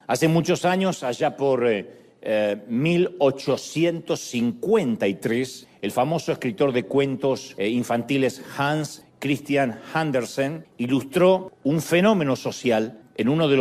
Hace muchos años, allá por 1853, el famoso escritor de cuentos infantiles Hans Christian Andersen ilustró un fenómeno social en uno de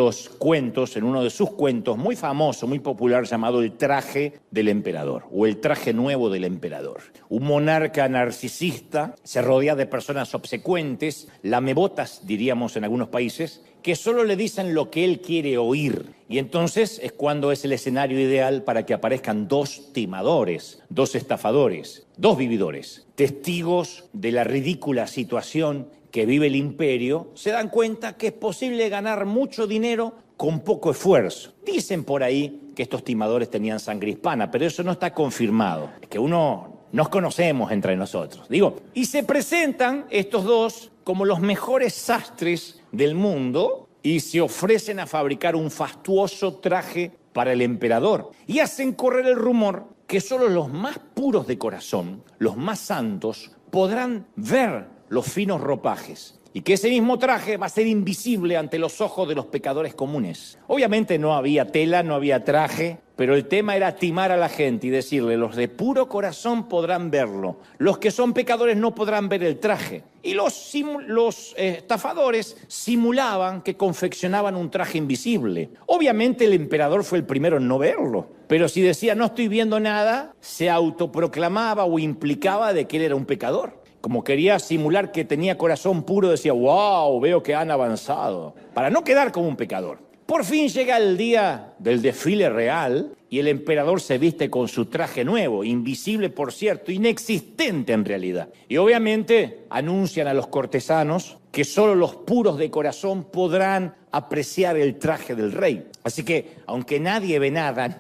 sus cuentos muy famoso, muy popular, llamado El traje del emperador, o El traje nuevo del emperador. Un monarca narcisista se rodea de personas obsecuentes, lamebotas, diríamos en algunos países, que solo le dicen lo que él quiere oír. Y entonces es cuando es el escenario ideal para que aparezcan dos timadores, dos estafadores, dos vividores, testigos de la ridícula situación que vive el imperio. Se dan cuenta que es posible ganar mucho dinero con poco esfuerzo. Dicen por ahí que estos timadores tenían sangre hispana, pero eso no está confirmado. Es que nos conocemos entre nosotros. Y se presentan estos dos como los mejores sastres del mundo y se ofrecen a fabricar un fastuoso traje para el emperador. Y hacen correr el rumor que solo los más puros de corazón, los más santos, podrán ver los finos ropajes, y que ese mismo traje va a ser invisible ante los ojos de los pecadores comunes. Obviamente no había tela, no había traje, pero el tema era timar a la gente y decirle: los de puro corazón podrán verlo, los que son pecadores no podrán ver el traje. Y los estafadores simulaban que confeccionaban un traje invisible. Obviamente el emperador fue el primero en no verlo, pero si decía no estoy viendo nada, se autoproclamaba o implicaba de que él era un pecador. Como quería simular que tenía corazón puro, decía: wow, veo que han avanzado, para no quedar como un pecador. Por fin llega el día del desfile real y el emperador se viste con su traje nuevo, invisible por cierto, inexistente en realidad. Y obviamente anuncian a los cortesanos que solo los puros de corazón podrán apreciar el traje del rey. Así que, aunque nadie ve nada,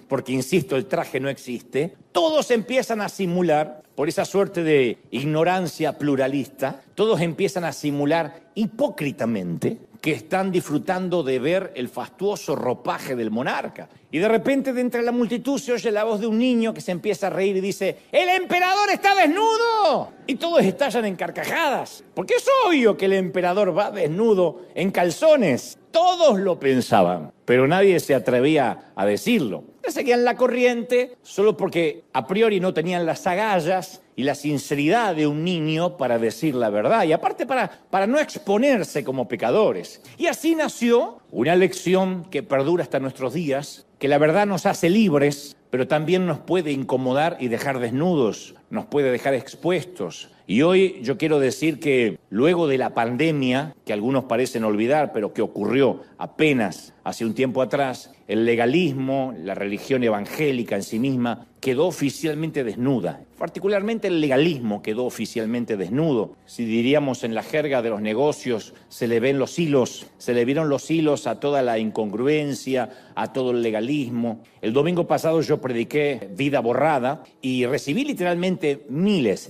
porque insisto, el traje no existe, todos empiezan a simular, por esa suerte de ignorancia pluralista, todos empiezan a simular hipócritamente que están disfrutando de ver el fastuoso ropaje del monarca. Y de repente, de entre la multitud, se oye la voz de un niño que se empieza a reír y dice: ¡el emperador está desnudo! Y todos estallan en carcajadas, porque es obvio que el emperador va desnudo en calzones. Todos lo pensaban, pero nadie se atrevía a decirlo. Le seguían la corriente solo porque a priori no tenían las agallas y la sinceridad de un niño para decir la verdad, y aparte para no exponerse como pecadores. Y así nació una lección que perdura hasta nuestros días, que la verdad nos hace libres, pero también nos puede incomodar y dejar desnudos, nos puede dejar expuestos. Y hoy yo quiero decir que luego de la pandemia, que algunos parecen olvidar, pero que ocurrió apenas hace un tiempo atrás, el legalismo, la religión evangélica en sí misma, quedó oficialmente desnuda. Particularmente el legalismo quedó oficialmente desnudo. Si diríamos en la jerga de los negocios, se le vieron los hilos a toda la incongruencia, a todo el legalismo. El domingo pasado yo prediqué Vida Borrada y recibí literalmente miles,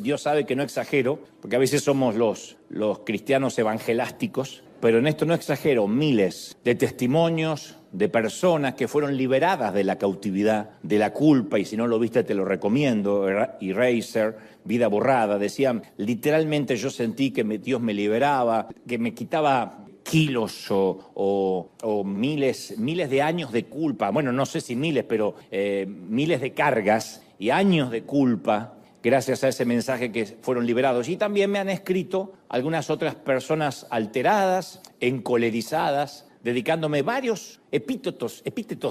Dios sabe que no exagero, porque a veces somos los cristianos evangelásticos, pero en esto no exagero, miles de testimonios de personas que fueron liberadas de la cautividad, de la culpa, y si no lo viste te lo recomiendo, Eraser, Vida Borrada. Decían, literalmente yo sentí que Dios me liberaba, que me quitaba kilos o miles de años de culpa. Bueno, no sé si miles, pero miles de cargas y años de culpa, gracias a ese mensaje que fueron liberados. Y también me han escrito algunas otras personas alteradas, encolerizadas, dedicándome varios epítetos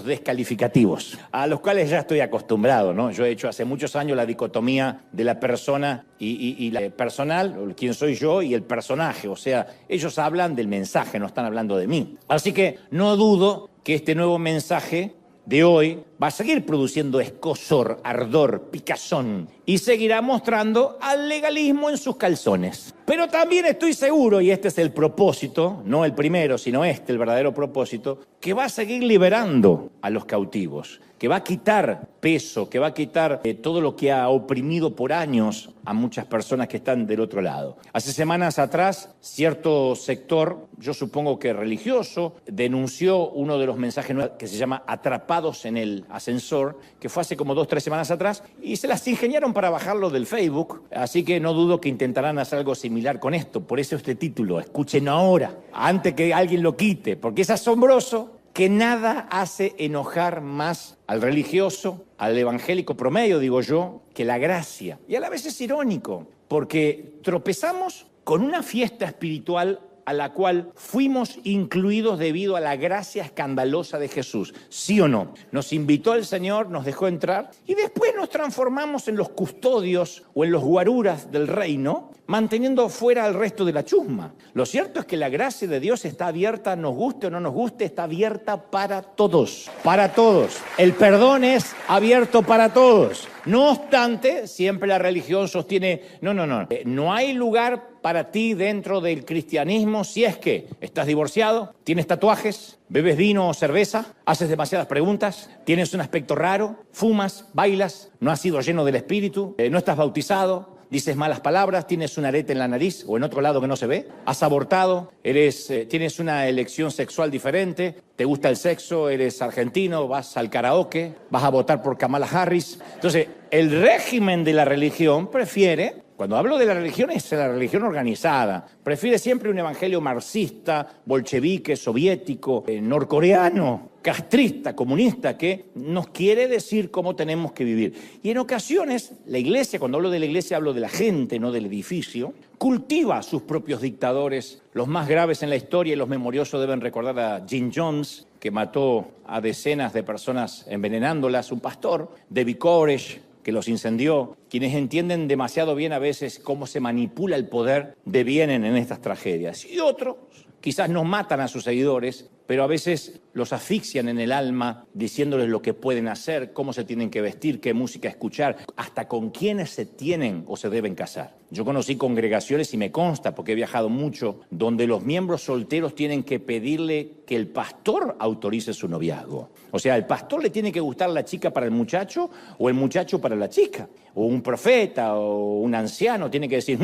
descalificativos, a los cuales ya estoy acostumbrado, ¿no? Yo he hecho hace muchos años la dicotomía de la persona y la personal, quién soy yo, y el personaje. O sea, ellos hablan del mensaje, no están hablando de mí. Así que no dudo que este nuevo mensaje de hoy va a seguir produciendo escozor, ardor, picazón y seguirá mostrando al legalismo en sus calzones. Pero también estoy seguro, y este es el propósito, no el primero, sino el verdadero propósito, que va a seguir liberando a los cautivos, que va a quitar peso, que va a quitar todo lo que ha oprimido por años a muchas personas que están del otro lado. Hace semanas atrás, cierto sector, yo supongo que religioso, denunció uno de los mensajes que se llama Atrapados en el ascensor, que fue hace como 2 o 3 semanas atrás, y se las ingeniaron para bajarlo del Facebook, así que no dudo que intentarán hacer algo similar con esto. Por eso este título, escuchen ahora, antes que alguien lo quite, porque es asombroso que nada hace enojar más al religioso, al evangélico promedio, digo yo, que la gracia. Y a la vez es irónico, porque tropezamos con una fiesta espiritual a la cual fuimos incluidos debido a la gracia escandalosa de Jesús. ¿Sí o no? Nos invitó el Señor, nos dejó entrar y después nos transformamos en los custodios o en los guaruras del reino, manteniendo fuera al resto de la chusma. Lo cierto es que la gracia de Dios está abierta, nos guste o no nos guste, está abierta para todos. Para todos. El perdón es abierto para todos. No obstante, siempre la religión sostiene, no hay lugar para ti dentro del cristianismo si es que estás divorciado, tienes tatuajes, bebes vino o cerveza, haces demasiadas preguntas, tienes un aspecto raro, fumas, bailas, no has sido lleno del Espíritu, no estás bautizado, dices malas palabras, tienes un arete en la nariz o en otro lado que no se ve, has abortado, tienes una elección sexual diferente, te gusta el sexo, eres argentino, vas al karaoke, vas a votar por Kamala Harris. Entonces, el régimen de la religión prefiere, cuando hablo de la religión es la religión organizada, prefiere siempre un evangelio marxista, bolchevique, soviético, norcoreano, castrista, comunista, que nos quiere decir cómo tenemos que vivir. Y en ocasiones, la iglesia, cuando hablo de la iglesia hablo de la gente, no del edificio, cultiva a sus propios dictadores. Los más graves en la historia y los memoriosos deben recordar a Jim Jones, que mató a decenas de personas envenenándolas, un pastor, David Koresh, que los incendió. Quienes entienden demasiado bien a veces cómo se manipula el poder devienen en estas tragedias. Y otros quizás no matan a sus seguidores, pero a veces los asfixian en el alma diciéndoles lo que pueden hacer, cómo se tienen que vestir, qué música escuchar, hasta con quiénes se tienen o se deben casar. Yo conocí congregaciones y me consta, porque he viajado mucho, donde los miembros solteros tienen que pedirle que el pastor autorice su noviazgo. O sea, el pastor le tiene que gustar la chica para el muchacho o el muchacho para la chica. O un profeta o un anciano tiene que decir,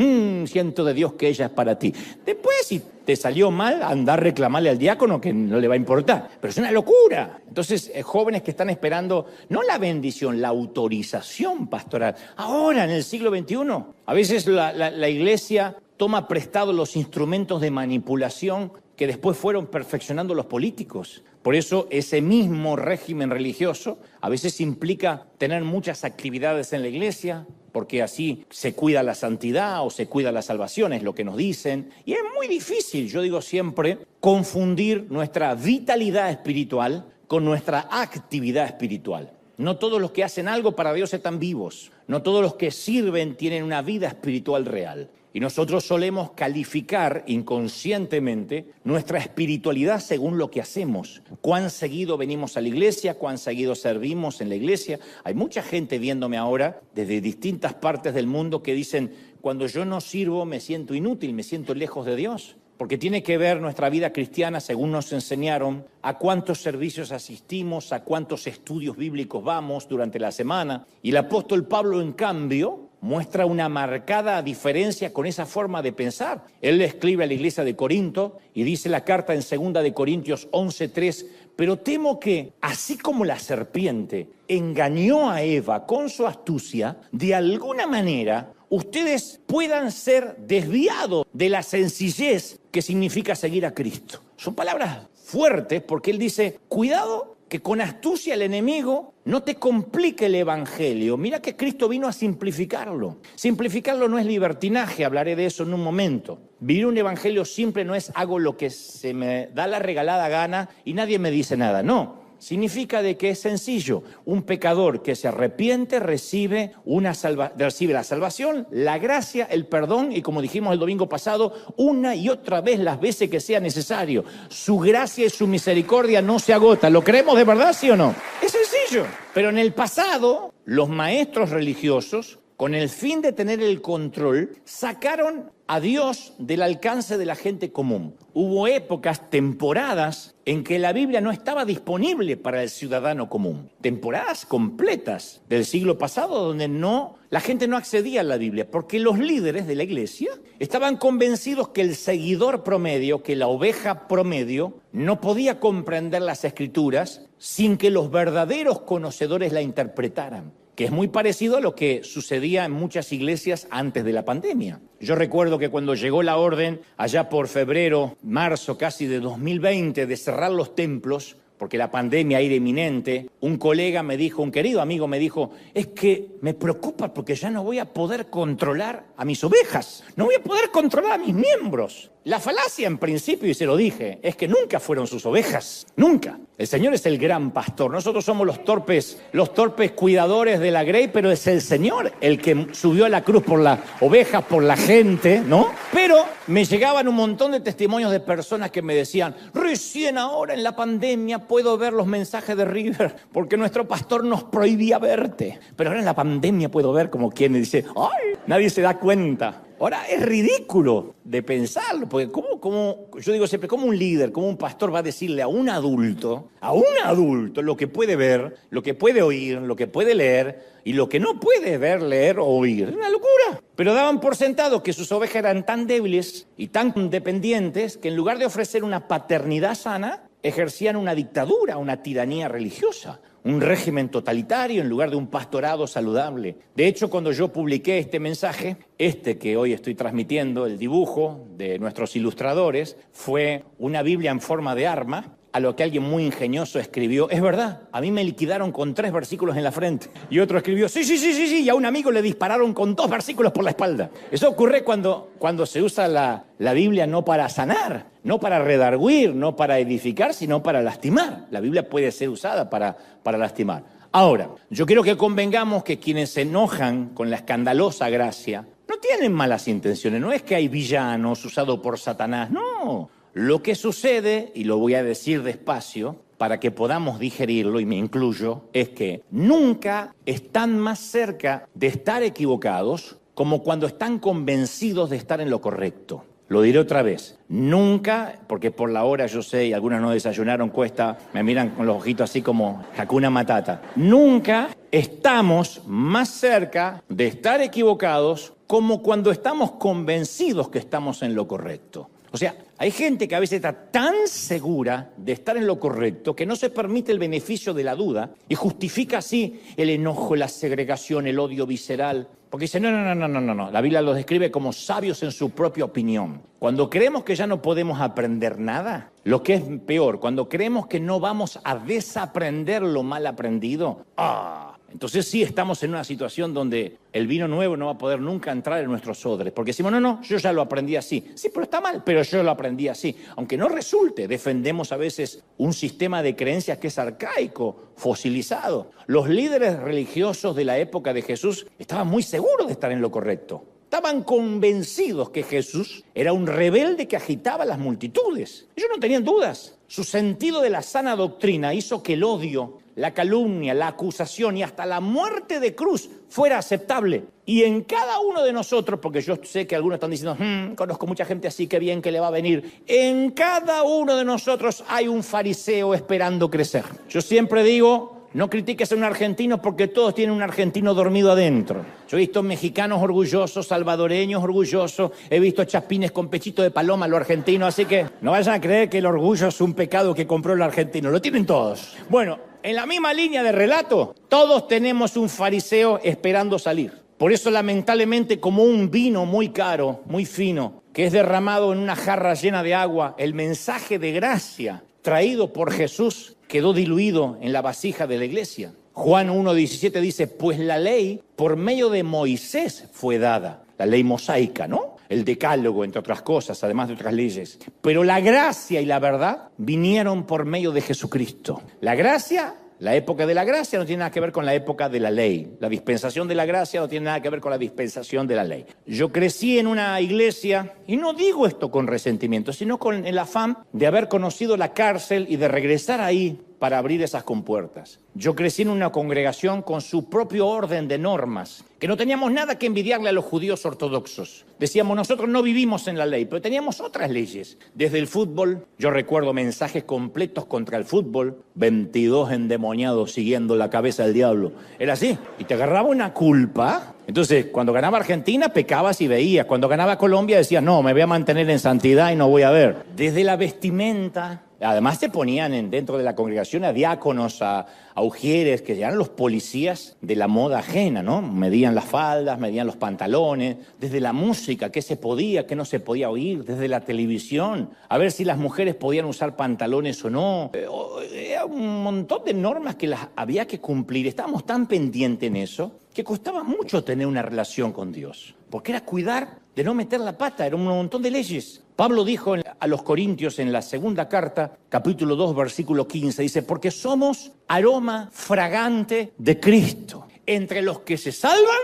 siento de Dios que ella es para ti. Después, si te salió mal, andar a reclamarle al diácono que no le va a importar. Pero es una locura. Entonces, jóvenes que están esperando, no la bendición, la autorización pastoral. Ahora, en el siglo XXI, a veces la iglesia toma prestado los instrumentos de manipulación que después fueron perfeccionando los políticos. Por eso ese mismo régimen religioso a veces implica tener muchas actividades en la iglesia, porque así se cuida la santidad o se cuida la salvación, es lo que nos dicen. Y es muy difícil, yo digo siempre, confundir nuestra vitalidad espiritual con nuestra actividad espiritual. No todos los que hacen algo para Dios están vivos. No todos los que sirven tienen una vida espiritual real. Y nosotros solemos calificar inconscientemente nuestra espiritualidad según lo que hacemos. Cuán seguido venimos a la iglesia, cuán seguido servimos en la iglesia. Hay mucha gente viéndome ahora desde distintas partes del mundo que dicen, cuando yo no sirvo me siento inútil, me siento lejos de Dios. Porque tiene que ver nuestra vida cristiana, según nos enseñaron, a cuántos servicios asistimos, a cuántos estudios bíblicos vamos durante la semana. Y el apóstol Pablo, en cambio, muestra una marcada diferencia con esa forma de pensar. Él le escribe a la iglesia de Corinto y dice la carta en 2 de Corintios 11:3, pero temo que, así como la serpiente engañó a Eva con su astucia, de alguna manera ustedes puedan ser desviados de la sencillez que significa seguir a Cristo. Son palabras fuertes porque él dice, cuidado que con astucia el enemigo no te complique el evangelio. Mira que Cristo vino a simplificarlo. Simplificarlo no es libertinaje, hablaré de eso en un momento. Vivir un evangelio simple no es hago lo que se me da la regalada gana y nadie me dice nada, no. Significa de que es sencillo. Un pecador que se arrepiente recibe la salvación, la gracia, el perdón y, como dijimos el domingo pasado, una y otra vez las veces que sea necesario. Su gracia y su misericordia no se agotan. ¿Lo creemos de verdad, sí o no? Es sencillo. Pero en el pasado, los maestros religiosos, con el fin de tener el control, sacaron a Dios del alcance de la gente común. Hubo épocas, temporadas, en que la Biblia no estaba disponible para el ciudadano común. Temporadas completas del siglo pasado donde la gente no accedía a la Biblia, porque los líderes de la iglesia estaban convencidos que el seguidor promedio, que la oveja promedio, no podía comprender las Escrituras sin que los verdaderos conocedores la interpretaran. que es muy parecido a lo que sucedía en muchas iglesias antes de la pandemia. Yo recuerdo que cuando llegó la orden, allá por febrero, marzo casi de 2020, de cerrar los templos, porque la pandemia era inminente, un colega me dijo, un querido amigo me dijo, es que me preocupa porque ya no voy a poder controlar a mis ovejas, no voy a poder controlar a mis miembros. La falacia en principio, y se lo dije, es que nunca fueron sus ovejas, nunca. El Señor es el gran pastor, nosotros somos los torpes cuidadores de la grey, pero es el Señor el que subió a la cruz por las ovejas, por la gente, ¿no? Pero me llegaban un montón de testimonios de personas que me decían, recién ahora en la pandemia puedo ver los mensajes de River, porque nuestro pastor nos prohibía verte, pero ahora en la pandemia puedo ver, como quien dice, ¡ay! Nadie se da cuenta. Ahora, es ridículo de pensarlo, porque yo digo siempre, ¿cómo un líder, cómo un pastor va a decirle a un adulto lo que puede ver, lo que puede oír, lo que puede leer y lo que no puede ver, leer o oír? Es una locura. Pero daban por sentado que sus ovejas eran tan débiles y tan dependientes que en lugar de ofrecer una paternidad sana, ejercían una dictadura, una tiranía religiosa. Un régimen totalitario en lugar de un pastorado saludable. De hecho, cuando yo publiqué este mensaje, que hoy estoy transmitiendo, el dibujo de nuestros ilustradores, fue una Biblia en forma de arma, a lo que alguien muy ingenioso escribió, es verdad, a mí me liquidaron con 3 versículos en la frente. Y otro escribió, sí, y a un amigo le dispararon con 2 versículos por la espalda. Eso ocurre cuando se usa la Biblia no para sanar, no para redarguir, no para edificar, sino para lastimar. La Biblia puede ser usada para lastimar. Ahora, yo quiero que convengamos que quienes se enojan con la escandalosa gracia no tienen malas intenciones, no es que hay villanos usados por Satanás, no. Lo que sucede, y lo voy a decir despacio, para que podamos digerirlo, y me incluyo, es que nunca están más cerca de estar equivocados como cuando están convencidos de estar en lo correcto. Lo diré otra vez, nunca, porque por la hora yo sé, y algunas no desayunaron, me miran con los ojitos así como Hakuna Matata. Nunca estamos más cerca de estar equivocados como cuando estamos convencidos que estamos en lo correcto. O sea, hay gente que a veces está tan segura de estar en lo correcto que no se permite el beneficio de la duda y justifica así el enojo, la segregación, el odio visceral. Porque dice, no. La Biblia los describe como sabios en su propia opinión. Cuando creemos que ya no podemos aprender nada, lo que es peor, cuando creemos que no vamos a desaprender lo mal aprendido, entonces sí estamos en una situación donde el vino nuevo no va a poder nunca entrar en nuestros odres. Porque decimos, no, yo ya lo aprendí así. Sí, pero está mal, pero yo lo aprendí así. Aunque no resulte, defendemos a veces un sistema de creencias que es arcaico, fosilizado. Los líderes religiosos de la época de Jesús estaban muy seguros de estar en lo correcto. Estaban convencidos que Jesús era un rebelde que agitaba las multitudes. Ellos no tenían dudas. Su sentido de la sana doctrina hizo que el odio, la calumnia, la acusación y hasta la muerte de cruz fuera aceptable. Y en cada uno de nosotros, porque yo sé que algunos están diciendo, conozco mucha gente así, qué bien que le va a venir. En cada uno de nosotros hay un fariseo esperando crecer. Yo siempre digo, no critiques a un argentino porque todos tienen un argentino dormido adentro. Yo he visto mexicanos orgullosos, salvadoreños orgullosos, he visto chapines con pechito de paloma, lo argentino, así que no vayan a creer que el orgullo es un pecado que compró el argentino, lo tienen todos. Bueno, en la misma línea de relato, todos tenemos un fariseo esperando salir. Por eso, lamentablemente, como un vino muy caro, muy fino, que es derramado en una jarra llena de agua, el mensaje de gracia traído por Jesús quedó diluido en la vasija de la iglesia. Juan 1:17 dice, pues la ley por medio de Moisés fue dada, la ley mosaica, ¿no? El decálogo, entre otras cosas, además de otras leyes. Pero la gracia y la verdad vinieron por medio de Jesucristo. La gracia, la época de la gracia no tiene nada que ver con la época de la ley. La dispensación de la gracia no tiene nada que ver con la dispensación de la ley. Yo crecí en una iglesia, y no digo esto con resentimiento, sino con el afán de haber conocido la cárcel y de regresar ahí para abrir esas compuertas. Yo crecí en una congregación con su propio orden de normas, que no teníamos nada que envidiarle a los judíos ortodoxos. Decíamos, nosotros no vivimos en la ley, pero teníamos otras leyes. Desde el fútbol, yo recuerdo mensajes completos contra el fútbol, 22 endemoniados siguiendo la cabeza del diablo. Era así, y te agarraba una culpa. Entonces, cuando ganaba Argentina, pecabas y veías. Cuando ganaba Colombia, decías, no, me voy a mantener en santidad y no voy a ver. Desde la vestimenta, Además se ponían dentro de la congregación a diáconos, a ujieres, que eran los policías de la moda ajena, ¿no? Medían las faldas, medían los pantalones, desde la música, qué se podía, qué no se podía oír, desde la televisión, a ver si las mujeres podían usar pantalones o no. Era un montón de normas que las había que cumplir. Estábamos tan pendientes en eso que costaba mucho tener una relación con Dios, porque era cuidar de no meter la pata, era un montón de leyes. Pablo dijo a los Corintios en la segunda carta, capítulo 2, versículo 15, dice, porque somos aroma fragante de Cristo, entre los que se salvan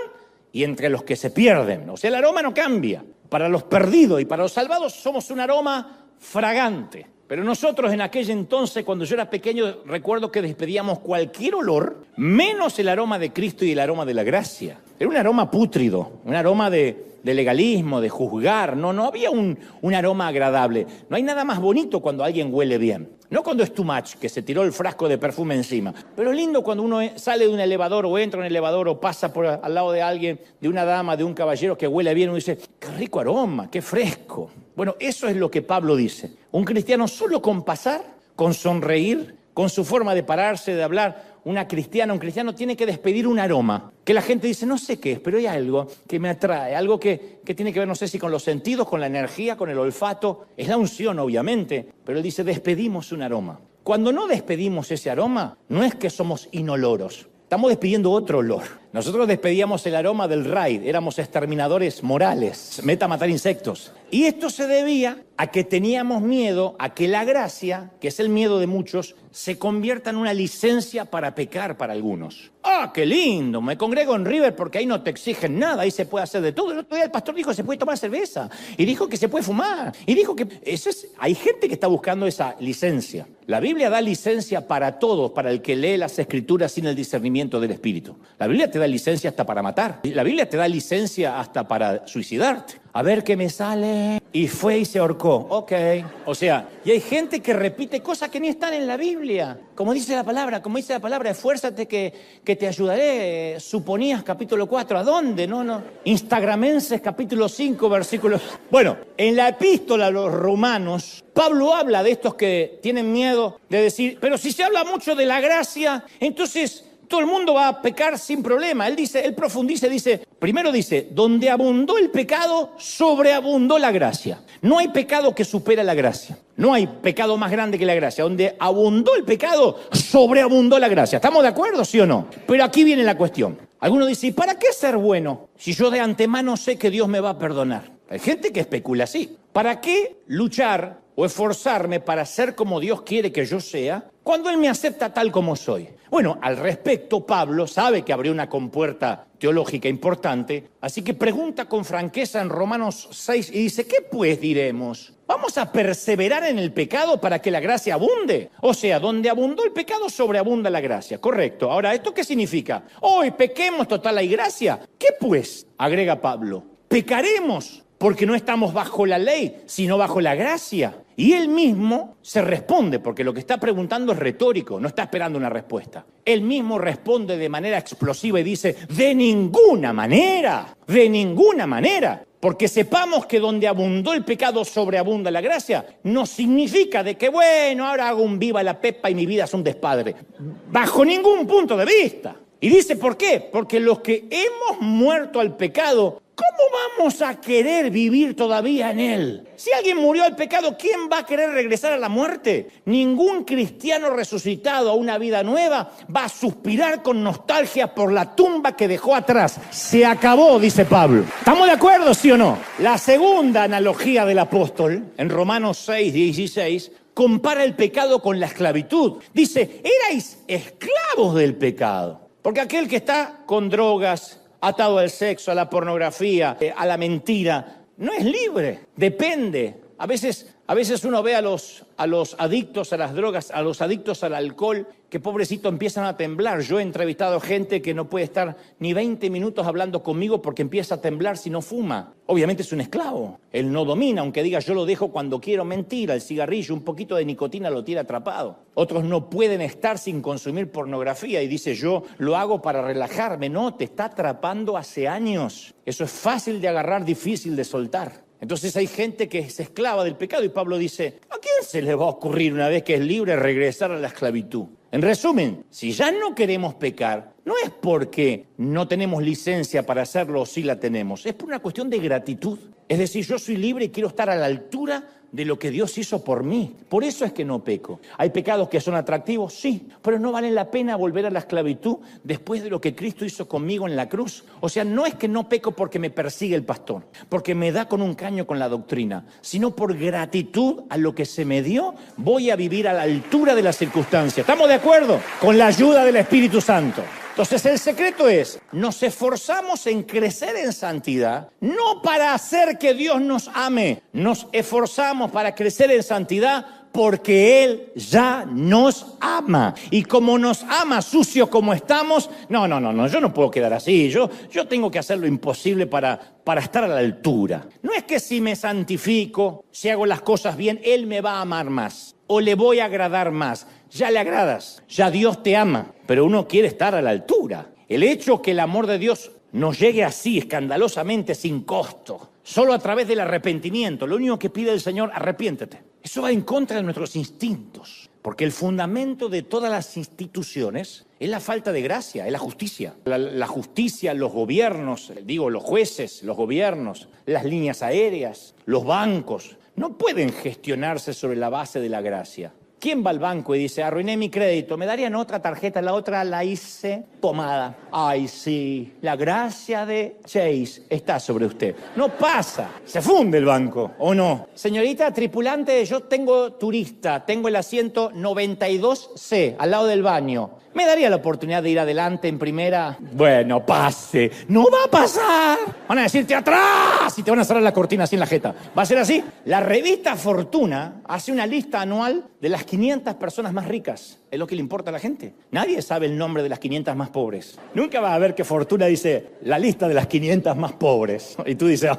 y entre los que se pierden. O sea, el aroma no cambia. Para los perdidos y para los salvados somos un aroma fragante. Pero nosotros en aquel entonces, cuando yo era pequeño, recuerdo que despedíamos cualquier olor, menos el aroma de Cristo y el aroma de la gracia. Era un aroma pútrido, un aroma de legalismo, de juzgar. No había un aroma agradable. No hay nada más bonito cuando alguien huele bien. No cuando es too much, que se tiró el frasco de perfume encima. Pero lindo cuando uno sale de un elevador o entra en un elevador o pasa al lado de alguien, de una dama, de un caballero que huele bien. Uno dice, qué rico aroma, qué fresco. Bueno, eso es lo que Pablo dice. Un cristiano solo con pasar, con sonreír, con su forma de pararse, de hablar, un cristiano tiene que despedir un aroma. Que la gente dice, no sé qué es, pero hay algo que me atrae, algo que tiene que ver, no sé si con los sentidos, con la energía, con el olfato. Es la unción, obviamente, pero él dice, despedimos un aroma. Cuando no despedimos ese aroma, no es que somos inoloros. Estamos despidiendo otro olor. Nosotros despedíamos el aroma del raid, éramos exterminadores morales, meta a matar insectos. Y esto se debía a que teníamos miedo a que la gracia, que es el miedo de muchos, se convierta en una licencia para pecar para algunos. ¡Ah, qué lindo! Me congrego en River porque ahí no te exigen nada, ahí se puede hacer de todo. El otro día el pastor dijo que se puede tomar cerveza, y dijo que se puede fumar, y dijo que... Hay gente que está buscando esa licencia. La Biblia da licencia para todos, para el que lee las Escrituras sin el discernimiento del Espíritu. La Biblia te da licencia hasta para matar. La Biblia te da licencia hasta para suicidarte. A ver qué me sale. Y fue y se ahorcó. Ok. O sea, y hay gente que repite cosas que ni están en la Biblia. Como dice la palabra, esfuérzate que te ayudaré. Suponías capítulo 4. ¿A dónde? No. Instagramenses capítulo 5, versículos. Bueno, en la epístola a los Romanos, Pablo habla de estos que tienen miedo de decir, pero si se habla mucho de la gracia, entonces todo el mundo va a pecar sin problema. Él profundiza, primero dice, donde abundó el pecado, sobreabundó la gracia. No hay pecado que supera la gracia. No hay pecado más grande que la gracia. Donde abundó el pecado, sobreabundó la gracia. ¿Estamos de acuerdo, sí o no? Pero aquí viene la cuestión. Algunos dicen, ¿para qué ser bueno si yo de antemano sé que Dios me va a perdonar? Hay gente que especula así. ¿Para qué luchar o esforzarme para ser como Dios quiere que yo sea cuando Él me acepta tal como soy? Bueno, al respecto, Pablo sabe que abrió una compuerta teológica importante, así que pregunta con franqueza en Romanos 6 y dice, ¿qué pues diremos? ¿Vamos a perseverar en el pecado para que la gracia abunde? O sea, donde abundó el pecado, sobreabunda la gracia. Correcto. Ahora, ¿esto qué significa? Hoy pequemos, total hay gracia. ¿Qué pues? Agrega Pablo. Pecaremos porque no estamos bajo la ley, sino bajo la gracia. Y él mismo se responde, porque lo que está preguntando es retórico, no está esperando una respuesta. Él mismo responde de manera explosiva y dice, de ninguna manera. Porque sepamos que donde abundó el pecado sobreabunda la gracia, no significa de que, bueno, ahora hago un viva la pepa y mi vida es un despadre. Bajo ningún punto de vista. Y dice, ¿por qué? Porque los que hemos muerto al pecado, ¿cómo vamos a querer vivir todavía en él? Si alguien murió al pecado, ¿quién va a querer regresar a la muerte? Ningún cristiano resucitado a una vida nueva va a suspirar con nostalgia por la tumba que dejó atrás. Se acabó, dice Pablo. ¿Estamos de acuerdo, sí o no? La segunda analogía del apóstol, en Romanos 6, 16, compara el pecado con la esclavitud. Dice, erais esclavos del pecado. Porque aquel que está con drogas, atado al sexo, a la pornografía, a la mentira, no es libre, depende. A veces uno ve a los adictos a las drogas, a los adictos al alcohol, que pobrecito empiezan a temblar. Yo he entrevistado gente que no puede estar ni 20 minutos hablando conmigo porque empieza a temblar si no fuma. Obviamente es un esclavo, él no domina, aunque diga yo lo dejo cuando quiero. Mentira, el cigarrillo, un poquito de nicotina lo tiene atrapado. Otros no pueden estar sin consumir pornografía y dice yo lo hago para relajarme. No, te está atrapando hace años. Eso es fácil de agarrar, difícil de soltar. Entonces hay gente que es esclava del pecado y Pablo dice, ¿a quién se le va a ocurrir una vez que es libre regresar a la esclavitud? En resumen, si ya no queremos pecar, no es porque no tenemos licencia para hacerlo o sí la tenemos, es por una cuestión de gratitud. Es decir, yo soy libre y quiero estar a la altura de lo que Dios hizo por mí. Por eso es que no peco. ¿Hay pecados que son atractivos? Sí, pero no vale la pena volver a la esclavitud después de lo que Cristo hizo conmigo en la cruz. O sea, no es que no peco porque me persigue el pastor, porque me da con un caño con la doctrina, sino por gratitud a lo que se me dio, voy a vivir a la altura de las circunstancias. ¿Estamos de acuerdo? Con la ayuda del Espíritu Santo. Entonces el secreto es, nos esforzamos en crecer en santidad, no para hacer que Dios nos ame, nos esforzamos para crecer en santidad porque Él ya nos ama. Y como nos ama sucio como estamos, no, yo no puedo quedar así, yo tengo que hacer lo imposible para estar a la altura. No es que si me santifico, si hago las cosas bien, Él me va a amar más o le voy a agradar más. Ya le agradas, ya Dios te ama, pero uno quiere estar a la altura. El hecho que el amor de Dios nos llegue así, escandalosamente, sin costo, solo a través del arrepentimiento, lo único que pide el Señor, arrepiéntete. Eso va en contra de nuestros instintos, porque el fundamento de todas las instituciones es la falta de gracia, es la justicia. La justicia, los gobiernos, los jueces, los gobiernos, las líneas aéreas, los bancos, no pueden gestionarse sobre la base de la gracia. ¿Quién va al banco y dice, arruiné mi crédito, me darían otra tarjeta, la otra la hice pomada? Ay, sí, la gracia de Chase está sobre usted. No pasa, se funde el banco, ¿o no? Señorita tripulante, yo tengo turista, tengo el asiento 92C, al lado del baño. ¿Me daría la oportunidad de ir adelante en primera? Bueno, pase. No va a pasar. Van a decirte atrás y te van a cerrar la cortina así en la jeta. ¿Va a ser así? La revista Fortuna hace una lista anual de las 500 personas más ricas. Es lo que le importa a la gente. Nadie sabe el nombre de las 500 más pobres. Nunca vas a ver que Fortuna dice la lista de las 500 más pobres. Y tú dices,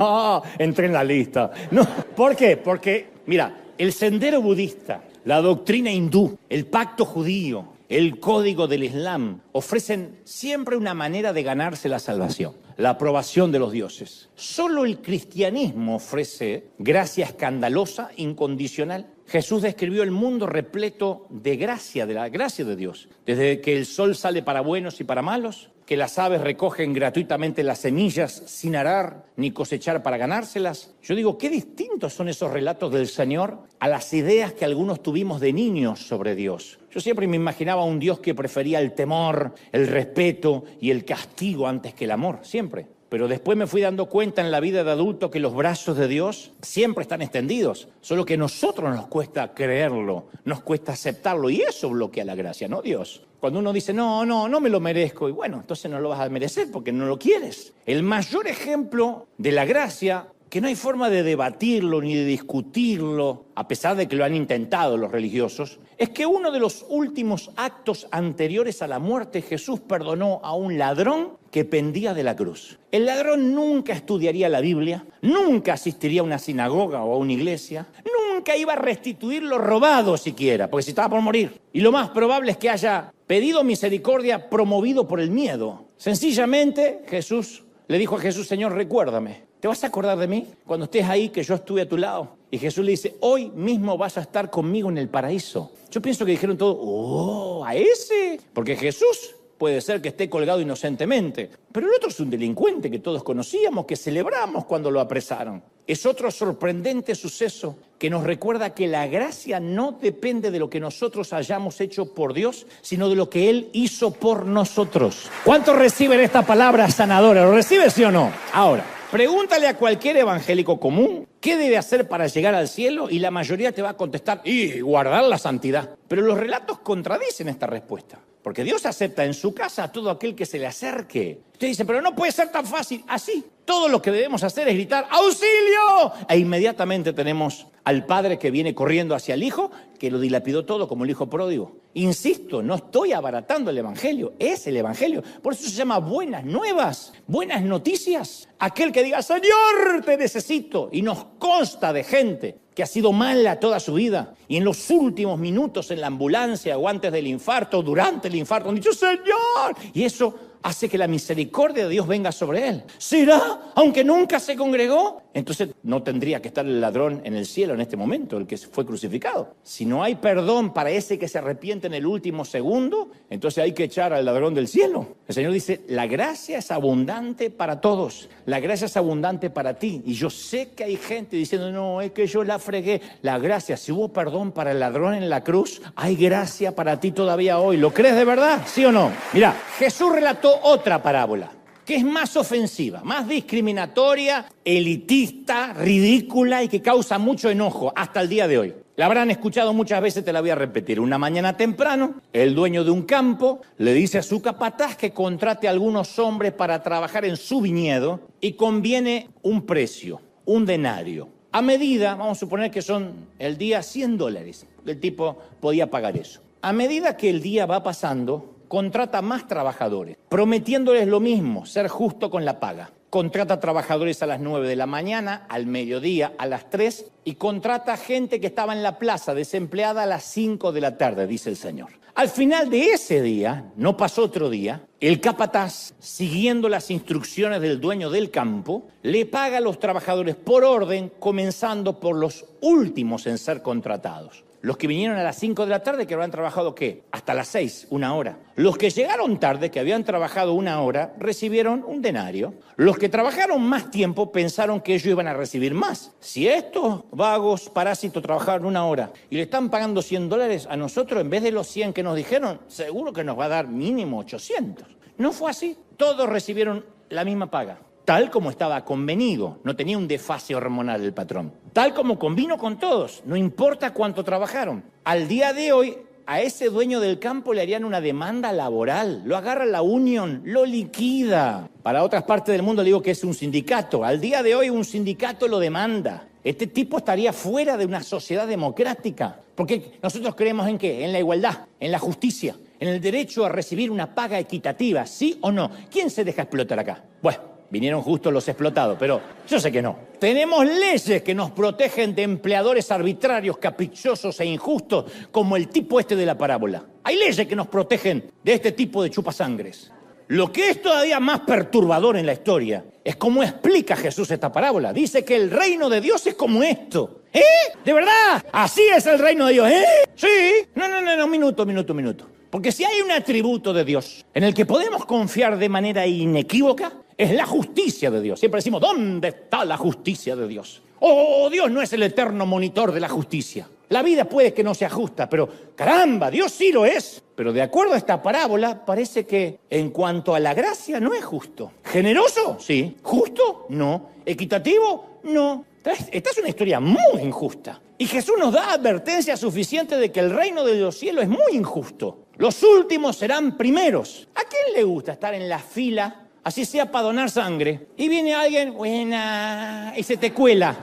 entré en la lista. No. ¿Por qué? Porque, mira, el sendero budista, la doctrina hindú, el pacto judío, el código del Islam ofrecen siempre una manera de ganarse la salvación, la aprobación de los dioses. Solo el cristianismo ofrece gracia escandalosa, incondicional. Jesús describió el mundo repleto de gracia, de la gracia de Dios. Desde que el sol sale para buenos y para malos, que las aves recogen gratuitamente las semillas sin arar ni cosechar para ganárselas. Yo digo, qué distintos son esos relatos del Señor a las ideas que algunos tuvimos de niños sobre Dios. Yo siempre me imaginaba un Dios que prefería el temor, el respeto y el castigo antes que el amor, siempre. Pero después me fui dando cuenta en la vida de adulto que los brazos de Dios siempre están extendidos, solo que a nosotros nos cuesta creerlo, nos cuesta aceptarlo y eso bloquea la gracia, no Dios. Cuando uno dice, no me lo merezco, y bueno, entonces no lo vas a merecer porque no lo quieres. El mayor ejemplo de la gracia, que no hay forma de debatirlo ni de discutirlo, a pesar de que lo han intentado los religiosos, es que uno de los últimos actos anteriores a la muerte, Jesús perdonó a un ladrón que pendía de la cruz. El ladrón nunca estudiaría la Biblia, nunca asistiría a una sinagoga o a una iglesia, nunca iba a restituir lo robado siquiera, porque si estaba por morir. Y lo más probable es que haya pedido misericordia promovido por el miedo. Sencillamente, Jesús le dijo a Jesús, Señor, recuérdame. ¿Te vas a acordar de mí cuando estés ahí que yo estuve a tu lado? Y Jesús le dice, hoy mismo vas a estar conmigo en el paraíso. Yo pienso que dijeron todo, ¿a ese? Porque Jesús puede ser que esté colgado inocentemente, pero el otro es un delincuente que todos conocíamos, que celebramos cuando lo apresaron. Es otro sorprendente suceso que nos recuerda que la gracia no depende de lo que nosotros hayamos hecho por Dios, sino de lo que Él hizo por nosotros. ¿Cuántos reciben esta palabra sanadora? ¿Lo recibe, sí o no? Ahora, pregúntale a cualquier evangélico común qué debe hacer para llegar al cielo y la mayoría te va a contestar, y guardar la santidad. Pero los relatos contradicen esta respuesta. Porque Dios acepta en su casa a todo aquel que se le acerque. Usted dice, pero no puede ser tan fácil. Así, todo lo que debemos hacer es gritar, ¡auxilio! E inmediatamente tenemos al padre que viene corriendo hacia el hijo, que lo dilapidó todo como el hijo pródigo. Insisto, no estoy abaratando el evangelio, es el evangelio. Por eso se llama buenas nuevas, buenas noticias. Aquel que diga, Señor, te necesito. Y nos consta de gente que ha sido mala toda su vida y en los últimos minutos en la ambulancia o antes del infarto, durante el infarto, han dicho, Señor. Y eso hace que la misericordia de Dios venga sobre él. ¿Será? Aunque nunca se congregó. Entonces no tendría que estar el ladrón en el cielo en este momento, el que fue crucificado. Si no hay perdón para ese que se arrepiente en el último segundo, entonces hay que echar al ladrón del cielo. El Señor dice, la gracia es abundante para todos. La gracia es abundante para ti. Y yo sé que hay gente diciendo, no, es que yo la fregué. La gracia, si hubo perdón para el ladrón en la cruz, hay gracia para ti todavía hoy. ¿Lo crees de verdad? ¿Sí o no? Mira, Jesús relató otra parábola que es más ofensiva, más discriminatoria, elitista, ridícula y que causa mucho enojo hasta el día de hoy. La habrán escuchado muchas veces, te la voy a repetir. Una mañana temprano, el dueño de un campo le dice a su capataz que contrate a algunos hombres para trabajar en su viñedo y conviene un precio, un denario. A medida, vamos a suponer que son el día $100, el tipo podía pagar eso. A medida que el día va pasando, contrata más trabajadores, prometiéndoles lo mismo, ser justo con la paga. Contrata trabajadores a las 9 de la mañana, al mediodía, a las 3, y contrata gente que estaba en la plaza, desempleada a las 5 de la tarde, dice el Señor. Al final de ese día, no pasó otro día, el capataz, siguiendo las instrucciones del dueño del campo, le paga a los trabajadores por orden, comenzando por los últimos en ser contratados. Los que vinieron a las 5 de la tarde, que habían trabajado, ¿qué? Hasta las 6, 1 hora. Los que llegaron tarde, que habían trabajado 1 hora, recibieron un denario. Los que trabajaron más tiempo pensaron que ellos iban a recibir más. Si estos vagos parásitos trabajaron 1 hora y le están pagando $100 a nosotros, en vez de los 100 que nos dijeron, seguro que nos va a dar mínimo 800. No fue así. Todos recibieron la misma paga. Tal como estaba convenido, no tenía un desfase hormonal el patrón. Tal como convino con todos, no importa cuánto trabajaron. Al día de hoy, a ese dueño del campo le harían una demanda laboral. Lo agarra la Unión, lo liquida. Para otras partes del mundo le digo que es un sindicato. Al día de hoy un sindicato lo demanda. Este tipo estaría fuera de una sociedad democrática. Porque nosotros creemos ¿en qué? En la igualdad, en la justicia, en el derecho a recibir una paga equitativa, ¿sí o no? ¿Quién se deja explotar acá? Bueno. Vinieron justo los explotados, pero yo sé que no. Tenemos leyes que nos protegen de empleadores arbitrarios, caprichosos e injustos, como el tipo este de la parábola. Hay leyes que nos protegen de este tipo de chupasangres. Lo que es todavía más perturbador en la historia es cómo explica Jesús esta parábola. Dice que el reino de Dios es como esto. ¿Eh? ¿De verdad? ¿Así es el reino de Dios? ¿Eh? Sí. No, minuto. Porque si hay un atributo de Dios en el que podemos confiar de manera inequívoca, es la justicia de Dios. Siempre decimos, ¿dónde está la justicia de Dios? Oh, Dios no es el eterno monitor de la justicia. La vida puede que no sea justa, pero caramba, Dios sí lo es. Pero de acuerdo a esta parábola, parece que en cuanto a la gracia no es justo. ¿Generoso? Sí. ¿Justo? No. ¿Equitativo? No. Esta es una historia muy injusta. Y Jesús nos da advertencia suficiente de que el reino de los cielos es muy injusto. Los últimos serán primeros. ¿A quién le gusta estar en la fila, así sea para donar sangre? Y viene alguien, buena, y se te cuela.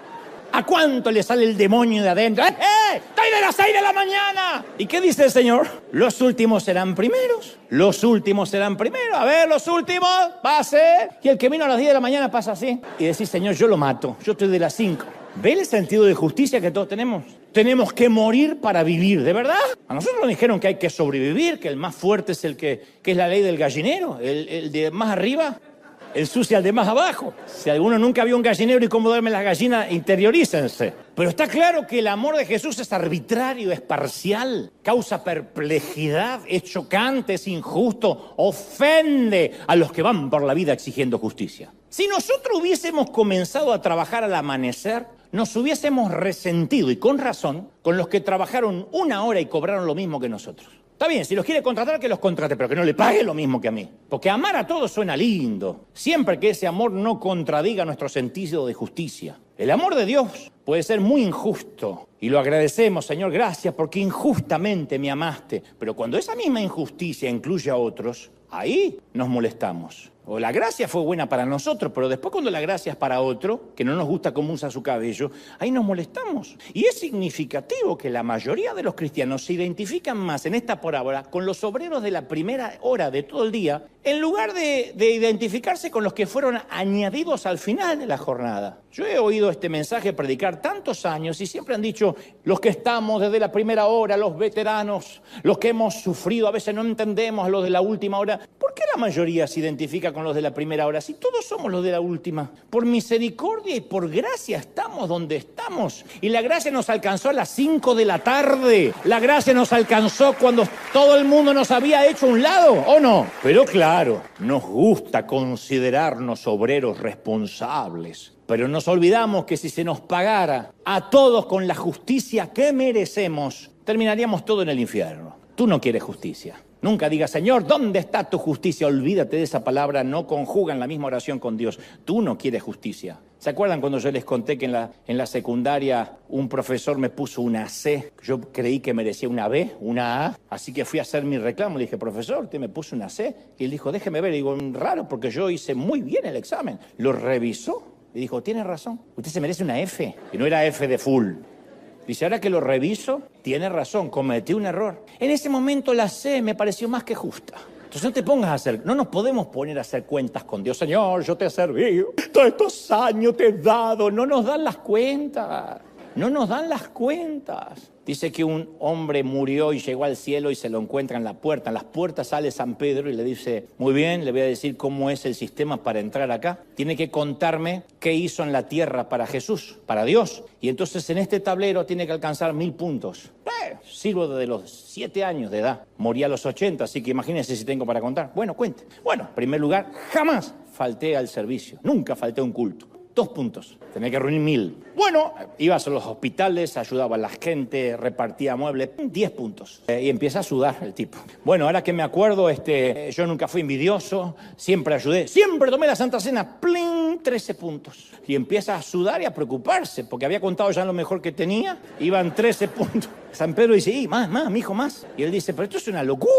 ¿A cuánto le sale el demonio de adentro? ¡Estoy de las 6 de la mañana! ¿Y qué dice el Señor? Los últimos serán primeros. Los últimos serán primeros. A ver, los últimos, pase. Y el que vino a las 10 de la mañana pasa así. Y decís, Señor, yo lo mato. Yo estoy de las 5. ¿Ve el sentido de justicia que todos tenemos? Tenemos que morir para vivir, ¿de verdad? A nosotros nos dijeron que hay que sobrevivir, que el más fuerte es el que es la ley del gallinero, el de más arriba ensucia al de más abajo. Si alguno nunca vio un gallinero y cómo duermen las gallinas, interiorícense. Pero está claro que el amor de Jesús es arbitrario, es parcial, causa perplejidad, es chocante, es injusto, ofende a los que van por la vida exigiendo justicia. Si nosotros hubiésemos comenzado a trabajar al amanecer, nos hubiésemos resentido, y con razón, con los que trabajaron 1 hora y cobraron lo mismo que nosotros. Está bien, si los quiere contratar, que los contrate, pero que no le pague lo mismo que a mí. Porque amar a todos suena lindo, siempre que ese amor no contradiga nuestro sentido de justicia. El amor de Dios puede ser muy injusto, y lo agradecemos, Señor, gracias, porque injustamente me amaste. Pero cuando esa misma injusticia incluye a otros, ahí nos molestamos. O la gracia fue buena para nosotros, pero después cuando la gracia es para otro, que no nos gusta cómo usa su cabello, ahí nos molestamos. Y es significativo que la mayoría de los cristianos se identifican más en esta parábola con los obreros de la primera hora de todo el día, en lugar de identificarse con los que fueron añadidos al final de la jornada. Yo he oído este mensaje predicar tantos años y siempre han dicho, los que estamos desde la primera hora, los veteranos, los que hemos sufrido, a veces no entendemos a los de la última hora. ¿Por qué la mayoría se identifica con los de la primera hora? Si todos somos los de la última. Por misericordia y por gracia estamos donde estamos. Y la gracia nos alcanzó a las 5 de la tarde. La gracia nos alcanzó cuando todo el mundo nos había hecho a un lado, ¿o no? Pero claro, nos gusta considerarnos obreros responsables. Pero nos olvidamos que si se nos pagara a todos con la justicia que merecemos, terminaríamos todo en el infierno. Tú no quieres justicia. Nunca digas, Señor, ¿dónde está tu justicia? Olvídate de esa palabra, no conjugan la misma oración con Dios. Tú no quieres justicia. ¿Se acuerdan cuando yo les conté que en la secundaria un profesor me puso una C? Yo creí que merecía una B, una A, así que fui a hacer mi reclamo. Le dije, profesor, usted me puso una C. Y él dijo, déjeme ver. Y digo, raro, porque yo hice muy bien el examen. Lo revisó y dijo, tiene razón, usted se merece una F. Y no era F de full. Dice, ahora que lo reviso, tiene razón, cometí un error. En ese momento la C me pareció más que justa. Entonces no nos podemos poner a hacer cuentas con Dios. Señor, yo te he servido, todos estos años te he dado. No nos dan las cuentas, no nos dan las cuentas. Dice que un hombre murió y llegó al cielo y se lo encuentra en la puerta. En las puertas sale San Pedro y le dice, muy bien, le voy a decir cómo es el sistema para entrar acá. Tiene que contarme qué hizo en la tierra para Jesús, para Dios. Y entonces en este tablero tiene que alcanzar 1000 puntos. Sirvo desde los 7 años de edad. Morí a los 80, así que imagínense si tengo para contar. Bueno, cuente. Bueno, en primer lugar, jamás falté al servicio. Nunca falté a un culto. 2 puntos. Tenía que reunir 1000. Bueno, ibas a los hospitales, ayudaba a la gente, repartía muebles. 10 puntos. Y empieza a sudar el tipo. Bueno, ahora que me acuerdo, yo nunca fui envidioso, siempre ayudé, siempre tomé la Santa Cena. ¡Plin! 13 puntos. Y empieza a sudar y a preocuparse, porque había contado ya lo mejor que tenía. Iban 13 puntos. San Pedro dice, más, mi hijo, más. Y él dice, pero esto es una locura.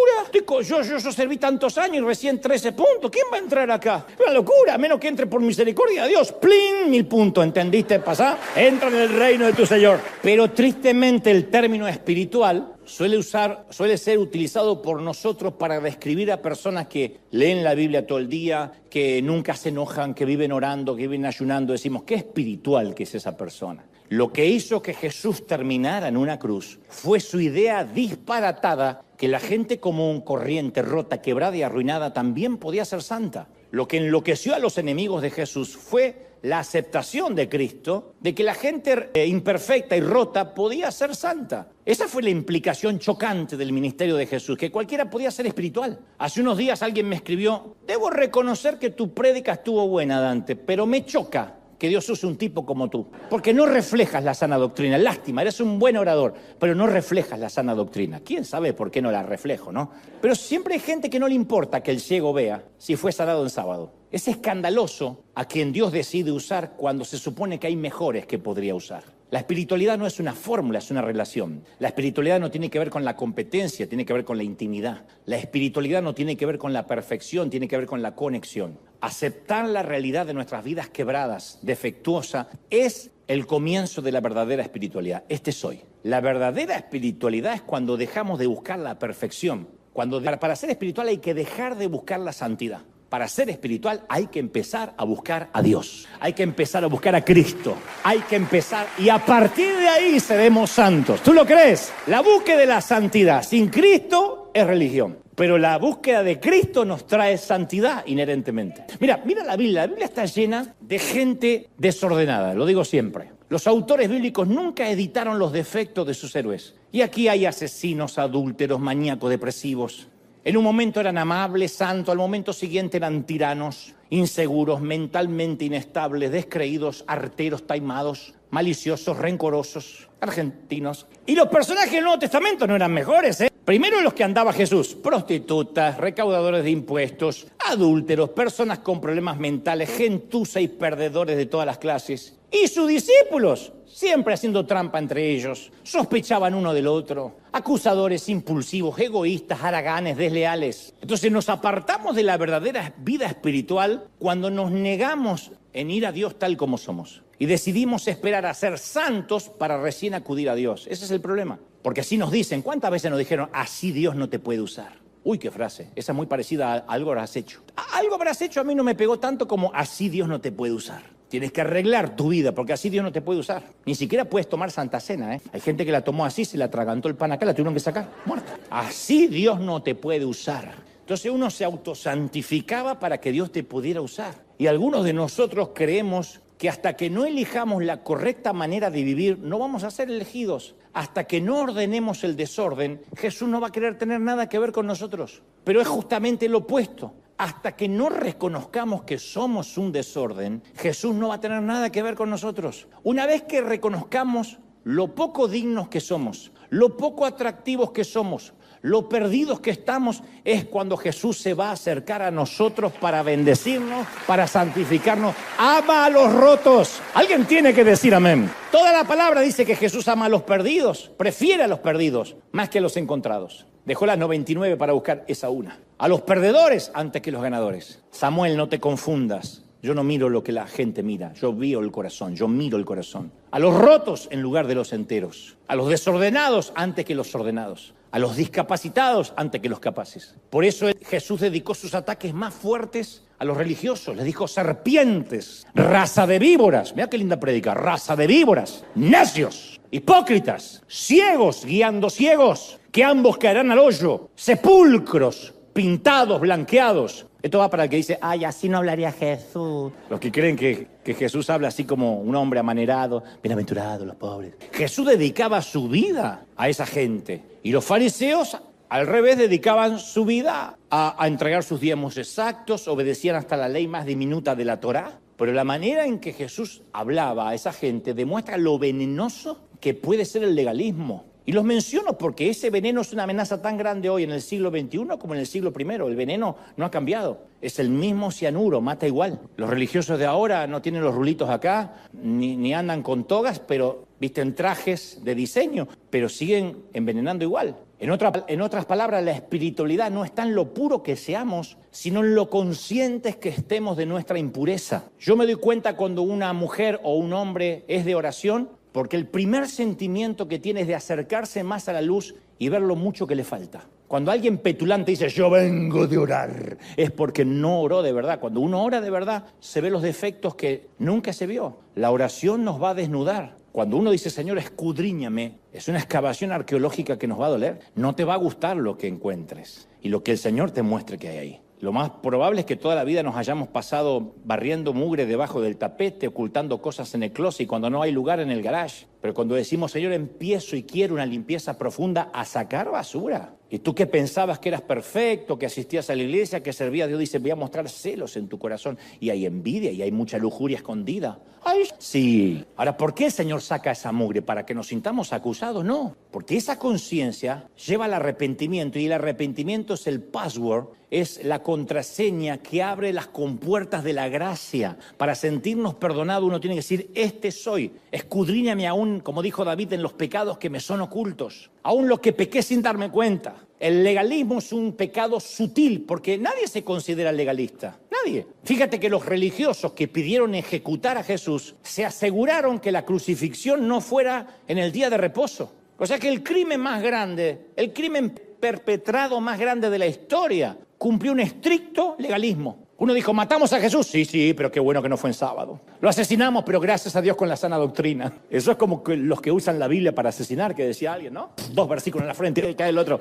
Yo serví tantos años y recién 13 puntos. ¿Quién va a entrar acá? Es una locura, a menos que entre por misericordia de Dios. ¡Plin! 1000 puntos, ¿entendiste? Pasá, entra en el reino de tu Señor. Pero tristemente el término espiritual suele ser utilizado por nosotros para describir a personas que leen la Biblia todo el día, que nunca se enojan, que viven orando, que viven ayunando. Decimos, qué espiritual que es esa persona. Lo que hizo que Jesús terminara en una cruz fue su idea disparatada que la gente común, corriente, rota, quebrada y arruinada también podía ser santa. Lo que enloqueció a los enemigos de Jesús fue la aceptación de Cristo, de que la gente imperfecta y rota podía ser santa. Esa fue la implicación chocante del ministerio de Jesús, que cualquiera podía ser espiritual. Hace unos días alguien me escribió, debo reconocer que tu prédica estuvo buena, Dante, pero me choca que Dios use un tipo como tú, porque no reflejas la sana doctrina. Lástima, eres un buen orador, pero no reflejas la sana doctrina. ¿Quién sabe por qué no la reflejo, no? Pero siempre hay gente que no le importa que el ciego vea si fue sanado en sábado. Es escandaloso a quien Dios decide usar cuando se supone que hay mejores que podría usar. La espiritualidad no es una fórmula, es una relación. La espiritualidad no tiene que ver con la competencia, tiene que ver con la intimidad. La espiritualidad no tiene que ver con la perfección, tiene que ver con la conexión. Aceptar la realidad de nuestras vidas quebradas, defectuosa, es el comienzo de la verdadera espiritualidad. Este soy. La verdadera espiritualidad es cuando dejamos de buscar la perfección. Para ser espiritual hay que dejar de buscar la santidad. Para ser espiritual hay que empezar a buscar a Dios. Hay que empezar a buscar a Cristo. Hay que empezar y a partir de ahí seremos santos. ¿Tú lo crees? La búsqueda de la santidad sin Cristo es religión. Pero la búsqueda de Cristo nos trae santidad inherentemente. Mira la Biblia. La Biblia está llena de gente desordenada, lo digo siempre. Los autores bíblicos nunca editaron los defectos de sus héroes. Y aquí hay asesinos, adúlteros, maníacos, depresivos. En un momento eran amables, santos, al momento siguiente eran tiranos, inseguros, mentalmente inestables, descreídos, arteros, taimados, maliciosos, rencorosos, argentinos. Y los personajes del Nuevo Testamento no eran mejores, ¿eh? Primero los que andaba Jesús, prostitutas, recaudadores de impuestos, adúlteros, personas con problemas mentales, gentuza y perdedores de todas las clases. Y sus discípulos, siempre haciendo trampa entre ellos, sospechaban uno del otro, acusadores impulsivos, egoístas, haraganes, desleales. Entonces nos apartamos de la verdadera vida espiritual cuando nos negamos en ir a Dios tal como somos. Y decidimos esperar a ser santos para recién acudir a Dios. Ese es el problema. Porque así nos dicen, ¿cuántas veces nos dijeron, así Dios no te puede usar? Uy, qué frase, esa es muy parecida a algo habrás hecho. Algo habrás hecho a mí no me pegó tanto como así Dios no te puede usar. Tienes que arreglar tu vida porque así Dios no te puede usar. Ni siquiera puedes tomar Santa Cena, ¿eh? Hay gente que la tomó así, se le atragantó el pan acá, la tuvieron que sacar, muerta. Así Dios no te puede usar. Entonces uno se autosantificaba para que Dios te pudiera usar. Y algunos de nosotros creemos que hasta que no elijamos la correcta manera de vivir, no vamos a ser elegidos. Hasta que no ordenemos el desorden, Jesús no va a querer tener nada que ver con nosotros. Pero es justamente lo opuesto. Hasta que no reconozcamos que somos un desorden, Jesús no va a tener nada que ver con nosotros. Una vez que reconozcamos lo poco dignos que somos, lo poco atractivos que somos, lo perdidos que estamos, es cuando Jesús se va a acercar a nosotros para bendecirnos, para santificarnos. Ama a los rotos. Alguien tiene que decir amén. Toda la palabra dice que Jesús ama a los perdidos, prefiere a los perdidos más que a los encontrados. Dejó las 99 para buscar esa una. A los perdedores antes que los ganadores. Samuel, no te confundas. Yo no miro lo que la gente mira. Yo veo el corazón, yo miro el corazón. A los rotos en lugar de los enteros. A los desordenados antes que los ordenados. A los discapacitados antes que los capaces. Por eso Jesús dedicó sus ataques más fuertes a los religiosos. Les dijo serpientes, raza de víboras. Mira qué linda prédica. Raza de víboras, necios, hipócritas, ciegos guiando ciegos, que ambos caerán al hoyo, sepulcros pintados, blanqueados. Esto va para el que dice, ay, así no hablaría Jesús. Los que creen que Jesús habla así como un hombre amanerado, bienaventurados los pobres. Jesús dedicaba su vida a esa gente. Y los fariseos, al revés, dedicaban su vida a entregar sus diezmos exactos, obedecían hasta la ley más diminuta de la Torá. Pero la manera en que Jesús hablaba a esa gente demuestra lo venenoso que puede ser el legalismo. Y los menciono porque ese veneno es una amenaza tan grande hoy en el siglo XXI como en el siglo I. El veneno no ha cambiado. Es el mismo cianuro, mata igual. Los religiosos de ahora no tienen los rulitos acá, ni andan con togas, pero visten trajes de diseño, pero siguen envenenando igual. En otras palabras, la espiritualidad no está en lo puro que seamos, sino en lo conscientes que estemos de nuestra impureza. Yo me doy cuenta cuando una mujer o un hombre es de oración, porque el primer sentimiento que tiene es de acercarse más a la luz y ver lo mucho que le falta. Cuando alguien petulante dice, yo vengo de orar, es porque no oró de verdad. Cuando uno ora de verdad, se ve los defectos que nunca se vio. La oración nos va a desnudar. Cuando uno dice, Señor, escudriñame, es una excavación arqueológica que nos va a doler. No te va a gustar lo que encuentres y lo que el Señor te muestre que hay ahí. Lo más probable es que toda la vida nos hayamos pasado barriendo mugre debajo del tapete, ocultando cosas en el closet y cuando no hay lugar en el garage. Pero cuando decimos, Señor, empiezo y quiero una limpieza profunda, a sacar basura. Y tú que pensabas que eras perfecto, que asistías a la iglesia, que servías a Dios, dice, voy a mostrar celos en tu corazón. Y hay envidia y hay mucha lujuria escondida. ¡Ay! Sí. Ahora, ¿por qué el Señor saca esa mugre? ¿Para que nos sintamos acusados? No. Porque esa conciencia lleva al arrepentimiento y el arrepentimiento es el password, es la contraseña que abre las compuertas de la gracia. Para sentirnos perdonados uno tiene que decir, este soy. Escudriñame aún, como dijo David, en los pecados que me son ocultos. Aún los que pequé sin darme cuenta. El legalismo es un pecado sutil porque nadie se considera legalista. Nadie. Fíjate que los religiosos que pidieron ejecutar a Jesús se aseguraron que la crucifixión no fuera en el día de reposo. O sea que el crimen más grande, el crimen perpetrado más grande de la historia, cumplió un estricto legalismo. Uno dijo, ¿matamos a Jesús? Sí, pero qué bueno que no fue en sábado. Lo asesinamos, pero gracias a Dios con la sana doctrina. Eso es como que los que usan la Biblia para asesinar, que decía alguien, ¿no? 2 versículos en la frente y cae el otro.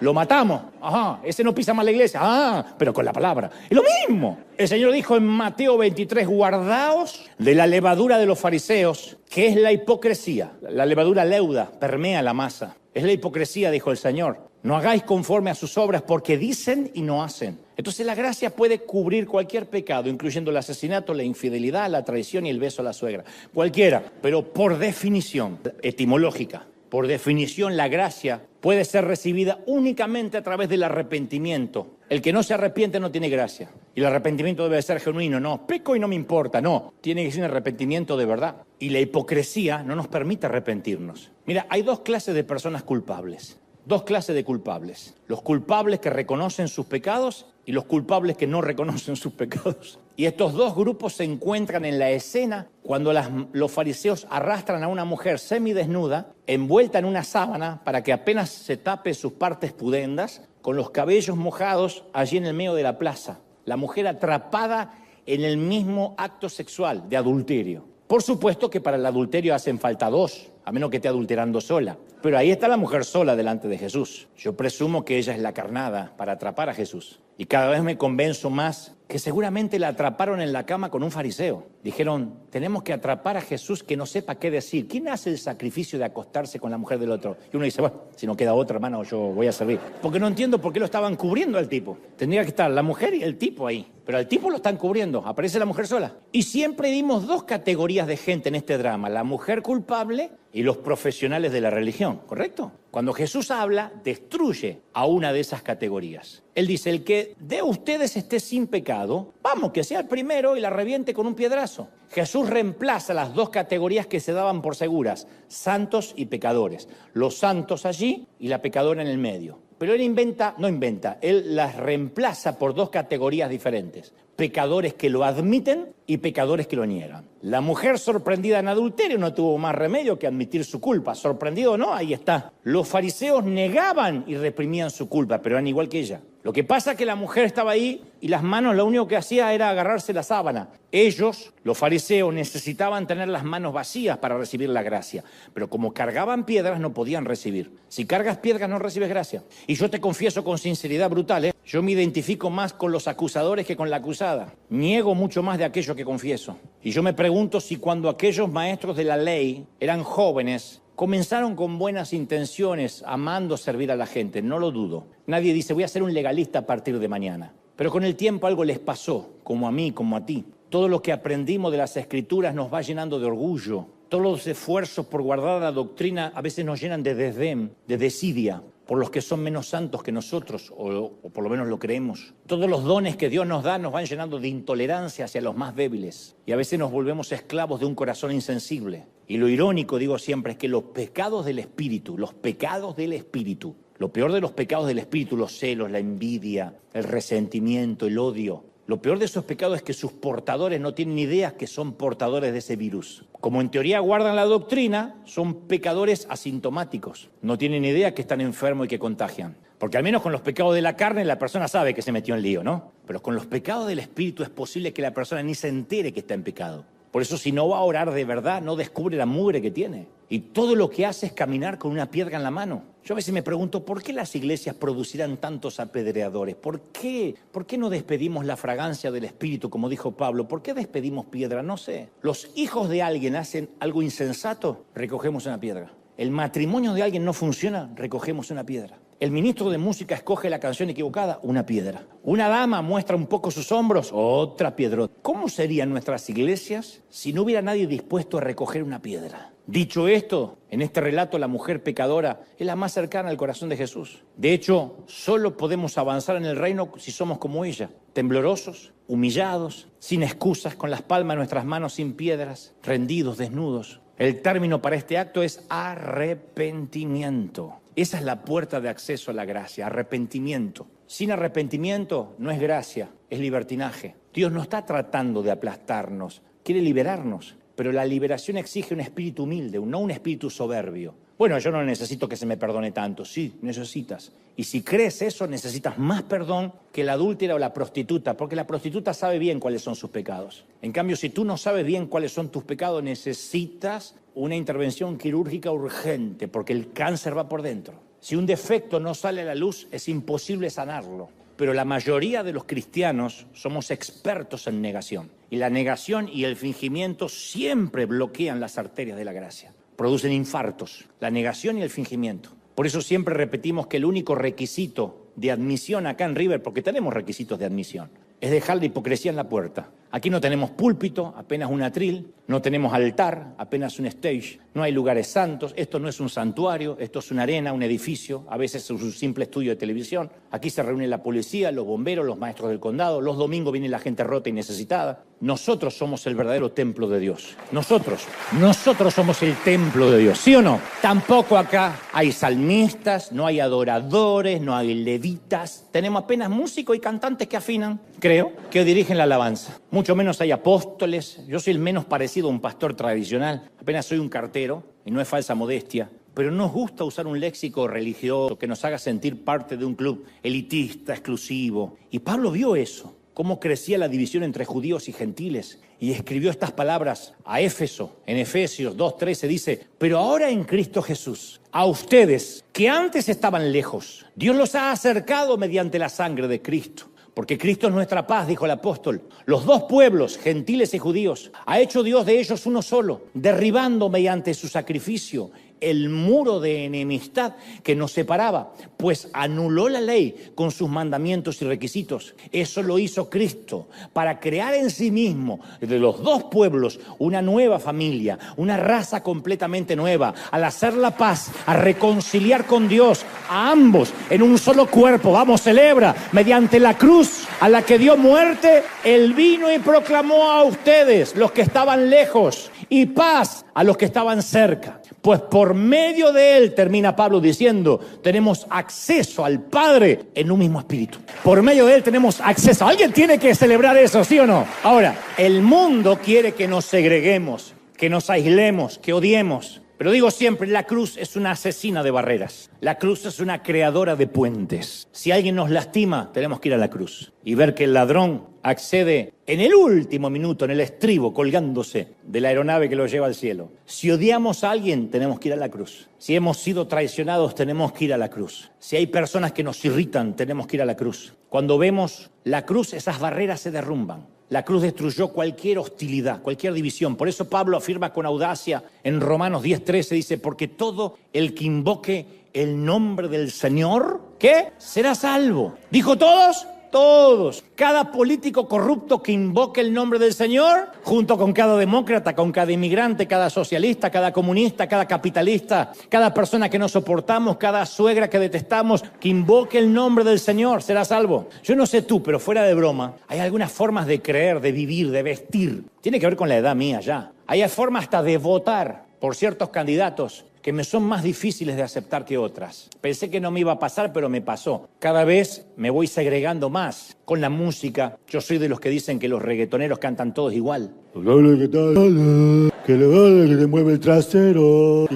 Lo matamos. Ajá, ese no pisa más la iglesia. Ah, pero con la palabra. Es lo mismo. El Señor dijo en Mateo 23, guardaos de la levadura de los fariseos, que es la hipocresía. La levadura leuda, permea la masa. Es la hipocresía, dijo el Señor. No hagáis conforme a sus obras porque dicen y no hacen. Entonces la gracia puede cubrir cualquier pecado, incluyendo el asesinato, la infidelidad, la traición y el beso a la suegra. Cualquiera, pero por definición etimológica, por definición la gracia puede ser recibida únicamente a través del arrepentimiento. El que no se arrepiente no tiene gracia. Y el arrepentimiento debe ser genuino. No, peco y no me importa. No, tiene que ser un arrepentimiento de verdad. Y la hipocresía no nos permite arrepentirnos. Mira, hay dos clases de personas culpables. Dos clases de culpables. Los culpables que reconocen sus pecados y los culpables que no reconocen sus pecados. Y estos dos grupos se encuentran en la escena cuando los fariseos arrastran a una mujer semidesnuda, envuelta en una sábana para que apenas se tape sus partes pudendas, con los cabellos mojados allí en el medio de la plaza. La mujer atrapada en el mismo acto sexual de adulterio. Por supuesto que para el adulterio hacen falta dos, a menos que esté adulterando sola. Pero ahí está la mujer sola delante de Jesús. Yo presumo que ella es la carnada para atrapar a Jesús. Y cada vez me convenzo más que seguramente la atraparon en la cama con un fariseo. Dijeron, tenemos que atrapar a Jesús que no sepa qué decir. ¿Quién hace el sacrificio de acostarse con la mujer del otro? Y uno dice, bueno, si no queda otra, hermano, yo voy a servir. Porque no entiendo por qué lo estaban cubriendo al tipo. Tendría que estar la mujer y el tipo ahí. Pero al tipo lo están cubriendo, aparece la mujer sola. Y siempre vimos dos categorías de gente en este drama. La mujer culpable y los profesionales de la religión, ¿correcto? Cuando Jesús habla, destruye a una de esas categorías. Él dice, el que de ustedes esté sin pecado, vamos, que sea el primero y la reviente con un piedrazo. Jesús reemplaza las dos categorías que se daban por seguras, santos y pecadores. Los santos allí y la pecadora en el medio. Pero él él las reemplaza por dos categorías diferentes. Pecadores que lo admiten y pecadores que lo niegan. La mujer sorprendida en adulterio no tuvo más remedio que admitir su culpa. Sorprendido o no, ahí está. Los fariseos negaban y reprimían su culpa, pero eran igual que ella. Lo que pasa es que la mujer estaba ahí y las manos lo único que hacía era agarrarse la sábana. Ellos, los fariseos, necesitaban tener las manos vacías para recibir la gracia. Pero como cargaban piedras, no podían recibir. Si cargas piedras, no recibes gracia. Y yo te confieso con sinceridad brutal, yo me identifico más con los acusadores que con la acusada. Niego mucho más de aquello que confieso. Y yo me pregunto si cuando aquellos maestros de la ley eran jóvenes, comenzaron con buenas intenciones, amando servir a la gente, no lo dudo. Nadie dice, voy a ser un legalista a partir de mañana. Pero con el tiempo algo les pasó, como a mí, como a ti. Todo lo que aprendimos de las Escrituras nos va llenando de orgullo. Todos los esfuerzos por guardar la doctrina a veces nos llenan de desdén, de desidia, por los que son menos santos que nosotros, o por lo menos lo creemos. Todos los dones que Dios nos da nos van llenando de intolerancia hacia los más débiles. Y a veces nos volvemos esclavos de un corazón insensible. Y lo irónico, digo siempre, es que los pecados del espíritu, lo peor de los pecados del espíritu, los celos, la envidia, el resentimiento, el odio, lo peor de esos pecados es que sus portadores no tienen idea que son portadores de ese virus. Como en teoría guardan la doctrina, son pecadores asintomáticos. No tienen idea que están enfermos y que contagian. Porque al menos con los pecados de la carne la persona sabe que se metió en lío, ¿no? Pero con los pecados del espíritu es posible que la persona ni se entere que está en pecado. Por eso si no va a orar de verdad, no descubre la mugre que tiene. Y todo lo que hace es caminar con una piedra en la mano. Yo a veces me pregunto, ¿por qué las iglesias producirán tantos apedreadores? ¿Por qué no despedimos la fragancia del Espíritu, como dijo Pablo? ¿Por qué despedimos piedra? No sé. Los hijos de alguien hacen algo insensato, recogemos una piedra. El matrimonio de alguien no funciona, recogemos una piedra. El ministro de música escoge la canción equivocada, una piedra. Una dama muestra un poco sus hombros, otra piedrota. ¿Cómo serían nuestras iglesias si no hubiera nadie dispuesto a recoger una piedra? Dicho esto, en este relato la mujer pecadora es la más cercana al corazón de Jesús. De hecho, solo podemos avanzar en el reino si somos como ella, temblorosos, humillados, sin excusas, con las palmas de nuestras manos sin piedras, rendidos, desnudos. El término para este acto es arrepentimiento. Esa es la puerta de acceso a la gracia, arrepentimiento. Sin arrepentimiento no es gracia, es libertinaje. Dios no está tratando de aplastarnos, quiere liberarnos. Pero la liberación exige un espíritu humilde, no un espíritu soberbio. Bueno, yo no necesito que se me perdone tanto. Sí, necesitas. Y si crees eso, necesitas más perdón que la adúltera o la prostituta, porque la prostituta sabe bien cuáles son sus pecados. En cambio, si tú no sabes bien cuáles son tus pecados, necesitas una intervención quirúrgica urgente, porque el cáncer va por dentro. Si un defecto no sale a la luz, es imposible sanarlo. Pero la mayoría de los cristianos somos expertos en negación. Y la negación y el fingimiento siempre bloquean las arterias de la gracia. Producen infartos, la negación y el fingimiento. Por eso siempre repetimos que el único requisito de admisión acá en River, porque tenemos requisitos de admisión, es dejar la hipocresía en la puerta. Aquí no tenemos púlpito, apenas un atril, no tenemos altar, apenas un stage, no hay lugares santos, esto no es un santuario, esto es una arena, un edificio, a veces es un simple estudio de televisión. Aquí se reúne la policía, los bomberos, los maestros del condado, los domingos viene la gente rota y necesitada. Nosotros somos el verdadero templo de Dios. Nosotros somos el templo de Dios, ¿sí o no? Tampoco acá hay salmistas, no hay adoradores, no hay levitas. Tenemos apenas músicos y cantantes que afinan, creo, que dirigen la alabanza. Mucho menos hay apóstoles. Yo soy el menos parecido a un pastor tradicional. Apenas soy un cartero, y no es falsa modestia. Pero nos gusta usar un léxico religioso que nos haga sentir parte de un club elitista, exclusivo. Y Pablo vio eso, cómo crecía la división entre judíos y gentiles. Y escribió estas palabras a Éfeso. En Efesios 2:13 dice: pero ahora en Cristo Jesús, a ustedes que antes estaban lejos, Dios los ha acercado mediante la sangre de Cristo. Porque Cristo es nuestra paz, dijo el apóstol. Los dos pueblos, gentiles y judíos, ha hecho Dios de ellos uno solo, derribando mediante su sacrificio el muro de enemistad que nos separaba, pues anuló la ley con sus mandamientos y requisitos. Eso lo hizo Cristo para crear en sí mismo, de los dos pueblos, una nueva familia, una raza completamente nueva, al hacer la paz, a reconciliar con Dios a ambos en un solo cuerpo. Vamos, celebra, mediante la cruz a la que dio muerte, Él vino y proclamó a ustedes, los que estaban lejos, y paz a los que estaban cerca. Pues por medio de Él, termina Pablo diciendo, tenemos acceso al Padre en un mismo espíritu. Por medio de Él tenemos acceso. Alguien tiene que celebrar eso, ¿sí o no? Ahora, el mundo quiere que nos segreguemos, que nos aislemos, que odiemos. Pero digo siempre, la cruz es una asesina de barreras. La cruz es una creadora de puentes. Si alguien nos lastima, tenemos que ir a la cruz y ver que el ladrón accede en el último minuto, en el estribo, colgándose de la aeronave que lo lleva al cielo. Si odiamos a alguien, tenemos que ir a la cruz. Si hemos sido traicionados, tenemos que ir a la cruz. Si hay personas que nos irritan, tenemos que ir a la cruz. Cuando vemos la cruz, esas barreras se derrumban. La cruz destruyó cualquier hostilidad, cualquier división. Por eso Pablo afirma con audacia en Romanos 10:13, dice, porque todo el que invoque el nombre del Señor, ¿qué? Será salvo. ¿Dijo todos? Todos. Cada político corrupto que invoque el nombre del Señor, junto con cada demócrata, con cada inmigrante, cada socialista, cada comunista, cada capitalista, cada persona que no soportamos, cada suegra que detestamos, que invoque el nombre del Señor, será salvo. Yo no sé tú, pero fuera de broma, hay algunas formas de creer, de vivir, de vestir. Tiene que ver con la edad mía ya. Hay formas hasta de votar por ciertos candidatos que me son más difíciles de aceptar que otras. Pensé que no me iba a pasar, pero me pasó. Cada vez me voy segregando más con la música. Yo soy de los que dicen que los reggaetoneros cantan todos igual. Que te mueve el trasero.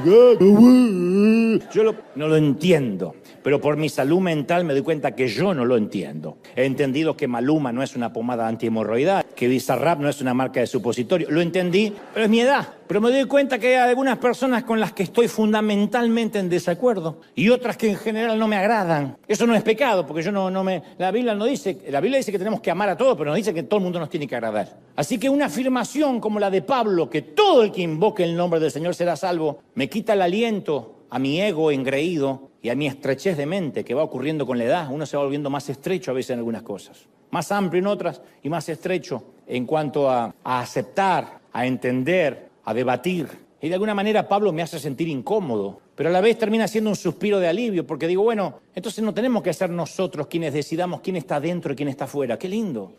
Yo no lo entiendo, pero por mi salud mental me doy cuenta que yo no lo entiendo. He entendido que Maluma no es una pomada antihemorroidal, que Bizarrap no es una marca de supositorio. Lo entendí, pero es mi edad. Pero me doy cuenta que hay algunas personas con las que estoy fundamentalmente en desacuerdo y otras que en general no me agradan. Eso no es pecado, porque la Biblia no dice, la Biblia dice que tenemos que amar a todos, pero nos dice que todo el mundo nos tiene que agradar. Así que una afirmación como la de Pablo, que todo el que invoque el nombre del Señor será salvo, me quita el aliento a mi ego engreído y a mi estrechez de mente que va ocurriendo con la edad. Uno se va volviendo más estrecho a veces en algunas cosas, más amplio en otras y más estrecho en cuanto a aceptar, a entender, a debatir. Y de alguna manera Pablo me hace sentir incómodo, pero a la vez termina siendo un suspiro de alivio, porque digo, bueno, entonces no tenemos que ser nosotros quienes decidamos quién está dentro y quién está fuera. Qué lindo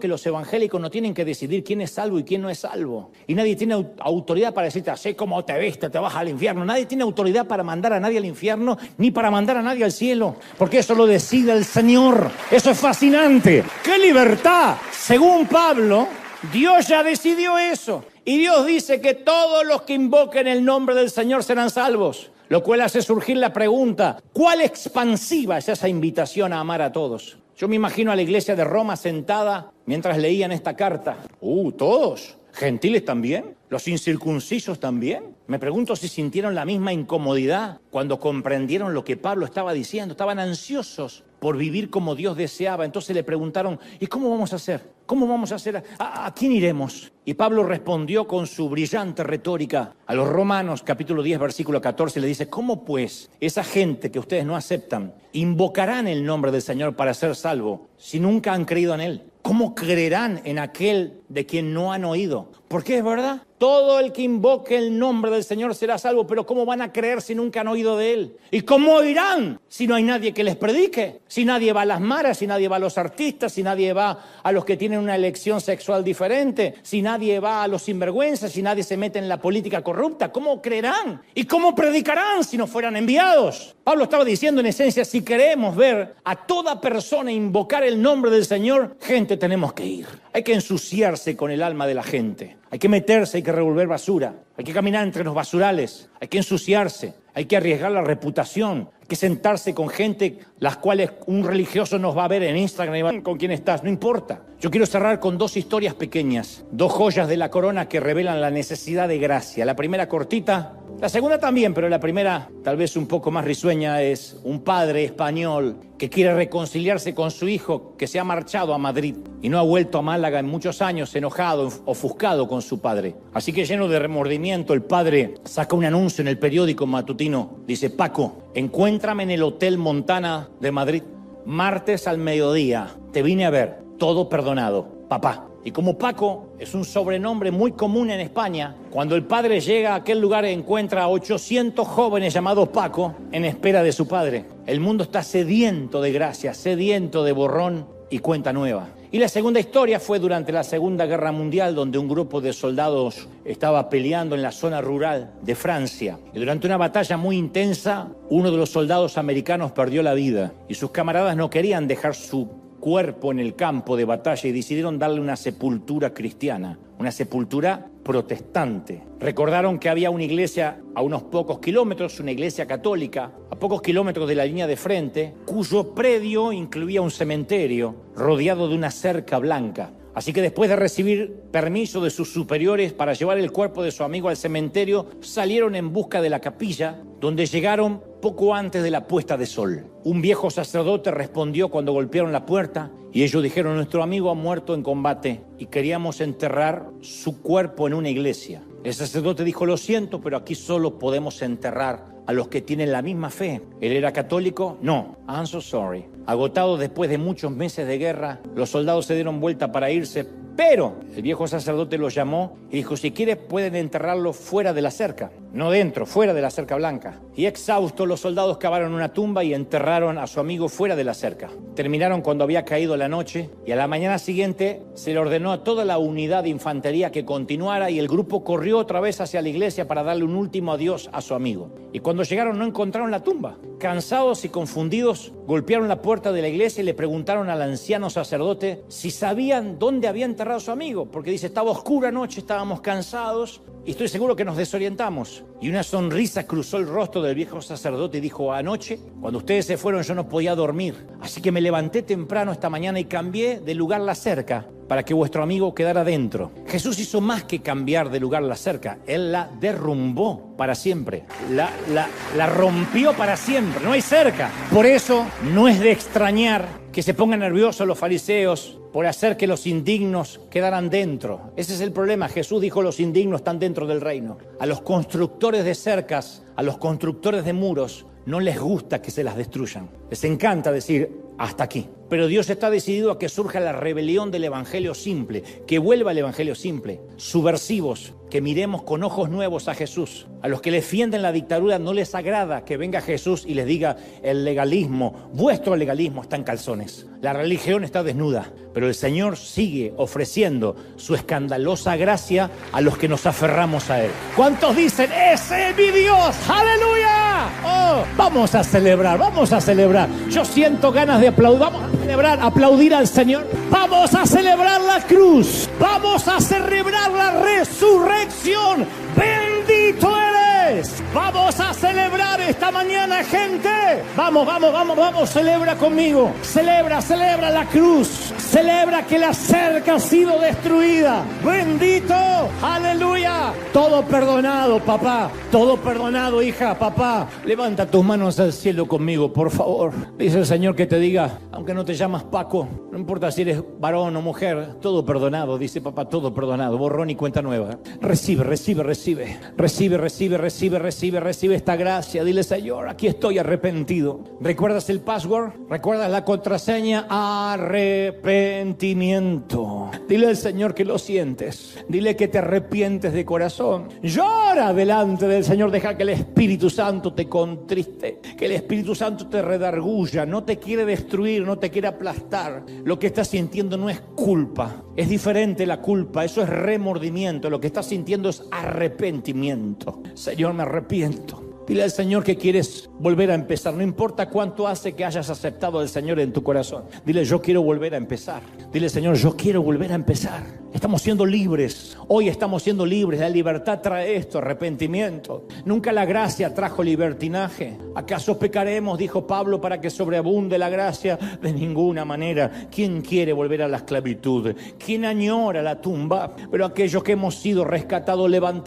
que los evangélicos no tienen que decidir quién es salvo y quién no es salvo. Y nadie tiene autoridad para decirte, así como te viste, te vas al infierno. Nadie tiene autoridad para mandar a nadie al infierno, ni para mandar a nadie al cielo, porque eso lo decide el Señor. Eso es fascinante. ¡Qué libertad! Según Pablo, Dios ya decidió eso. Y Dios dice que todos los que invoquen el nombre del Señor serán salvos. Lo cual hace surgir la pregunta, ¿cuál expansiva es esa invitación a amar a todos? Yo me imagino a la iglesia de Roma sentada mientras leían esta carta. ¿Todos? ¿Gentiles también? ¿Los incircuncisos también? Me pregunto si sintieron la misma incomodidad cuando comprendieron lo que Pablo estaba diciendo. Estaban ansiosos por vivir como Dios deseaba. Entonces le preguntaron, ¿y cómo vamos a hacer? ¿Cómo vamos a hacer? ¿A quién iremos? Y Pablo respondió con su brillante retórica a los Romanos, capítulo 10, versículo 14, le dice, ¿cómo pues esa gente que ustedes no aceptan invocarán el nombre del Señor para ser salvo si nunca han creído en Él? ¿Cómo creerán en aquel de quien no han oído? Porque es verdad, todo el que invoque el nombre del Señor será salvo, pero ¿cómo van a creer si nunca han oído de Él? ¿Y cómo oirán si no hay nadie que les predique? Si nadie va a las maras, si nadie va a los artistas, si nadie va a los que tienen una elección sexual diferente, si nadie va a los sinvergüenzas, si nadie se mete en la política corrupta, ¿cómo creerán? ¿Y cómo predicarán si no fueran enviados? Pablo estaba diciendo en esencia, si queremos ver a toda persona invocar el nombre del Señor, gente, tenemos que ir. Hay que ensuciarse con el alma de la gente. Hay que meterse, hay que revolver basura. Hay que caminar entre los basurales. Hay que ensuciarse. Hay que arriesgar la reputación. Hay que sentarse con gente las cuales un religioso nos va a ver en Instagram y va a decir, ¿con quién estás? No importa. Yo quiero cerrar con 2 historias pequeñas. 2 joyas de la corona que revelan la necesidad de gracia. La primera cortita. La segunda también, pero la primera, tal vez un poco más risueña, es un padre español que quiere reconciliarse con su hijo que se ha marchado a Madrid y no ha vuelto a Málaga en muchos años, enojado, ofuscado con su padre. Así que lleno de remordimiento, el padre saca un anuncio en el periódico matutino. Dice, Paco, encuéntrame en el Hotel Montana de Madrid, martes al mediodía. Te vine a ver, todo perdonado, papá. Y como Paco es un sobrenombre muy común en España, cuando el padre llega a aquel lugar encuentra a 800 jóvenes llamados Paco en espera de su padre. El mundo está sediento de gracia, sediento de borrón y cuenta nueva. Y la segunda historia fue durante la Segunda Guerra Mundial, donde un grupo de soldados estaba peleando en la zona rural de Francia. Y durante una batalla muy intensa, uno de los soldados americanos perdió la vida y sus camaradas no querían dejar su cuerpo en el campo de batalla y decidieron darle una sepultura cristiana, una sepultura protestante. Recordaron que había una iglesia a unos pocos kilómetros, una iglesia católica, a pocos kilómetros de la línea de frente, cuyo predio incluía un cementerio rodeado de una cerca blanca. Así que después de recibir permiso de sus superiores para llevar el cuerpo de su amigo al cementerio, salieron en busca de la capilla, donde llegaron poco antes de la puesta de sol. Un viejo sacerdote respondió cuando golpearon la puerta y ellos dijeron, nuestro amigo ha muerto en combate y queríamos enterrar su cuerpo en una iglesia. El sacerdote dijo, lo siento, pero aquí solo podemos enterrar a los que tienen la misma fe. ¿Él era católico? No. I'm so sorry. Agotados después de muchos meses de guerra, los soldados se dieron vuelta para irse, pero el viejo sacerdote los llamó y dijo, si quieres pueden enterrarlo fuera de la cerca, no dentro, fuera de la cerca blanca. Y exhaustos, los soldados cavaron una tumba y enterraron a su amigo fuera de la cerca. Terminaron cuando había caído la noche y a la mañana siguiente se le ordenó a toda la unidad de infantería que continuara y el grupo corrió otra vez hacia la iglesia para darle un último adiós a su amigo. Y cuando llegaron no encontraron la tumba. Cansados y confundidos, golpearon la puerta de la iglesia y le preguntaron al anciano sacerdote si sabían dónde había enterrado a su amigo, porque dice, estaba oscura anoche, estábamos cansados y estoy seguro que nos desorientamos. Y una sonrisa cruzó el rostro del viejo sacerdote y dijo, anoche, cuando ustedes se fueron yo no podía dormir, así que me levanté temprano esta mañana y cambié de lugar la cerca para que vuestro amigo quedara dentro. Jesús hizo más que cambiar de lugar la cerca, Él la derrumbó para siempre, la rompió para siempre, no hay cerca. Por eso no es de extrañar que se pongan nerviosos los fariseos por hacer que los indignos quedaran dentro. Ese es el problema. Jesús dijo, los indignos están dentro del reino. A los constructores de cercas, a los constructores de muros, no les gusta que se las destruyan. Les encanta decir, hasta aquí. Pero Dios está decidido a que surja la rebelión del evangelio simple, que vuelva el evangelio simple. Subversivos, que miremos con ojos nuevos a Jesús. A los que defienden la dictadura no les agrada que venga Jesús y les diga, el legalismo, vuestro legalismo está en calzones. La religión está desnuda, pero el Señor sigue ofreciendo su escandalosa gracia a los que nos aferramos a Él. ¿Cuántos dicen, ese es mi Dios? ¡Aleluya! Oh, vamos a celebrar, vamos a celebrar. Yo siento ganas de aplaudir, vamos a celebrar, aplaudir al Señor. Vamos a celebrar la cruz, vamos a celebrar la resurrección. ¡Bendito eres! Vamos a celebrar esta mañana, gente. Vamos, vamos, vamos, vamos, celebra conmigo. Celebra, celebra la cruz. Celebra que la cerca ha sido destruida. Bendito, aleluya. Todo perdonado, papá. Todo perdonado, hija, papá. Levanta tus manos al cielo conmigo, por favor. Dice el Señor que te diga, aunque no te llamas Paco, no importa si eres varón o mujer, todo perdonado. Dice papá, todo perdonado. Borrón y cuenta nueva. Recibe, recibe, recibe. Recibe, recibe, recibe. Recibe esta gracia. Dile: Señor, aquí estoy arrepentido. ¿Recuerdas el password? ¿Recuerdas la contraseña? Arrepentimiento. Dile al Señor que lo sientes. Dile que te arrepientes de corazón. Llora delante del Señor. Deja que el Espíritu Santo te contriste, que el Espíritu Santo te redarguya. No te quiere destruir, no te quiere aplastar. Lo que estás sintiendo no es culpa. Es diferente la culpa. Eso es remordimiento. Lo que estás sintiendo es arrepentimiento. Señor, me arrepiento. Dile al Señor que quieres volver a empezar. No importa cuánto hace que hayas aceptado al Señor en tu corazón. Dile: yo quiero volver a empezar. Dile: Señor, yo quiero volver a empezar. Estamos siendo libres. Hoy estamos siendo libres. La libertad trae esto: arrepentimiento. Nunca la gracia trajo libertinaje. ¿Acaso pecaremos, dijo Pablo, para que sobreabunde la gracia? De ninguna manera. ¿Quién quiere volver a la esclavitud? ¿Quién añora la tumba? Pero aquellos que hemos sido rescatados, levantemos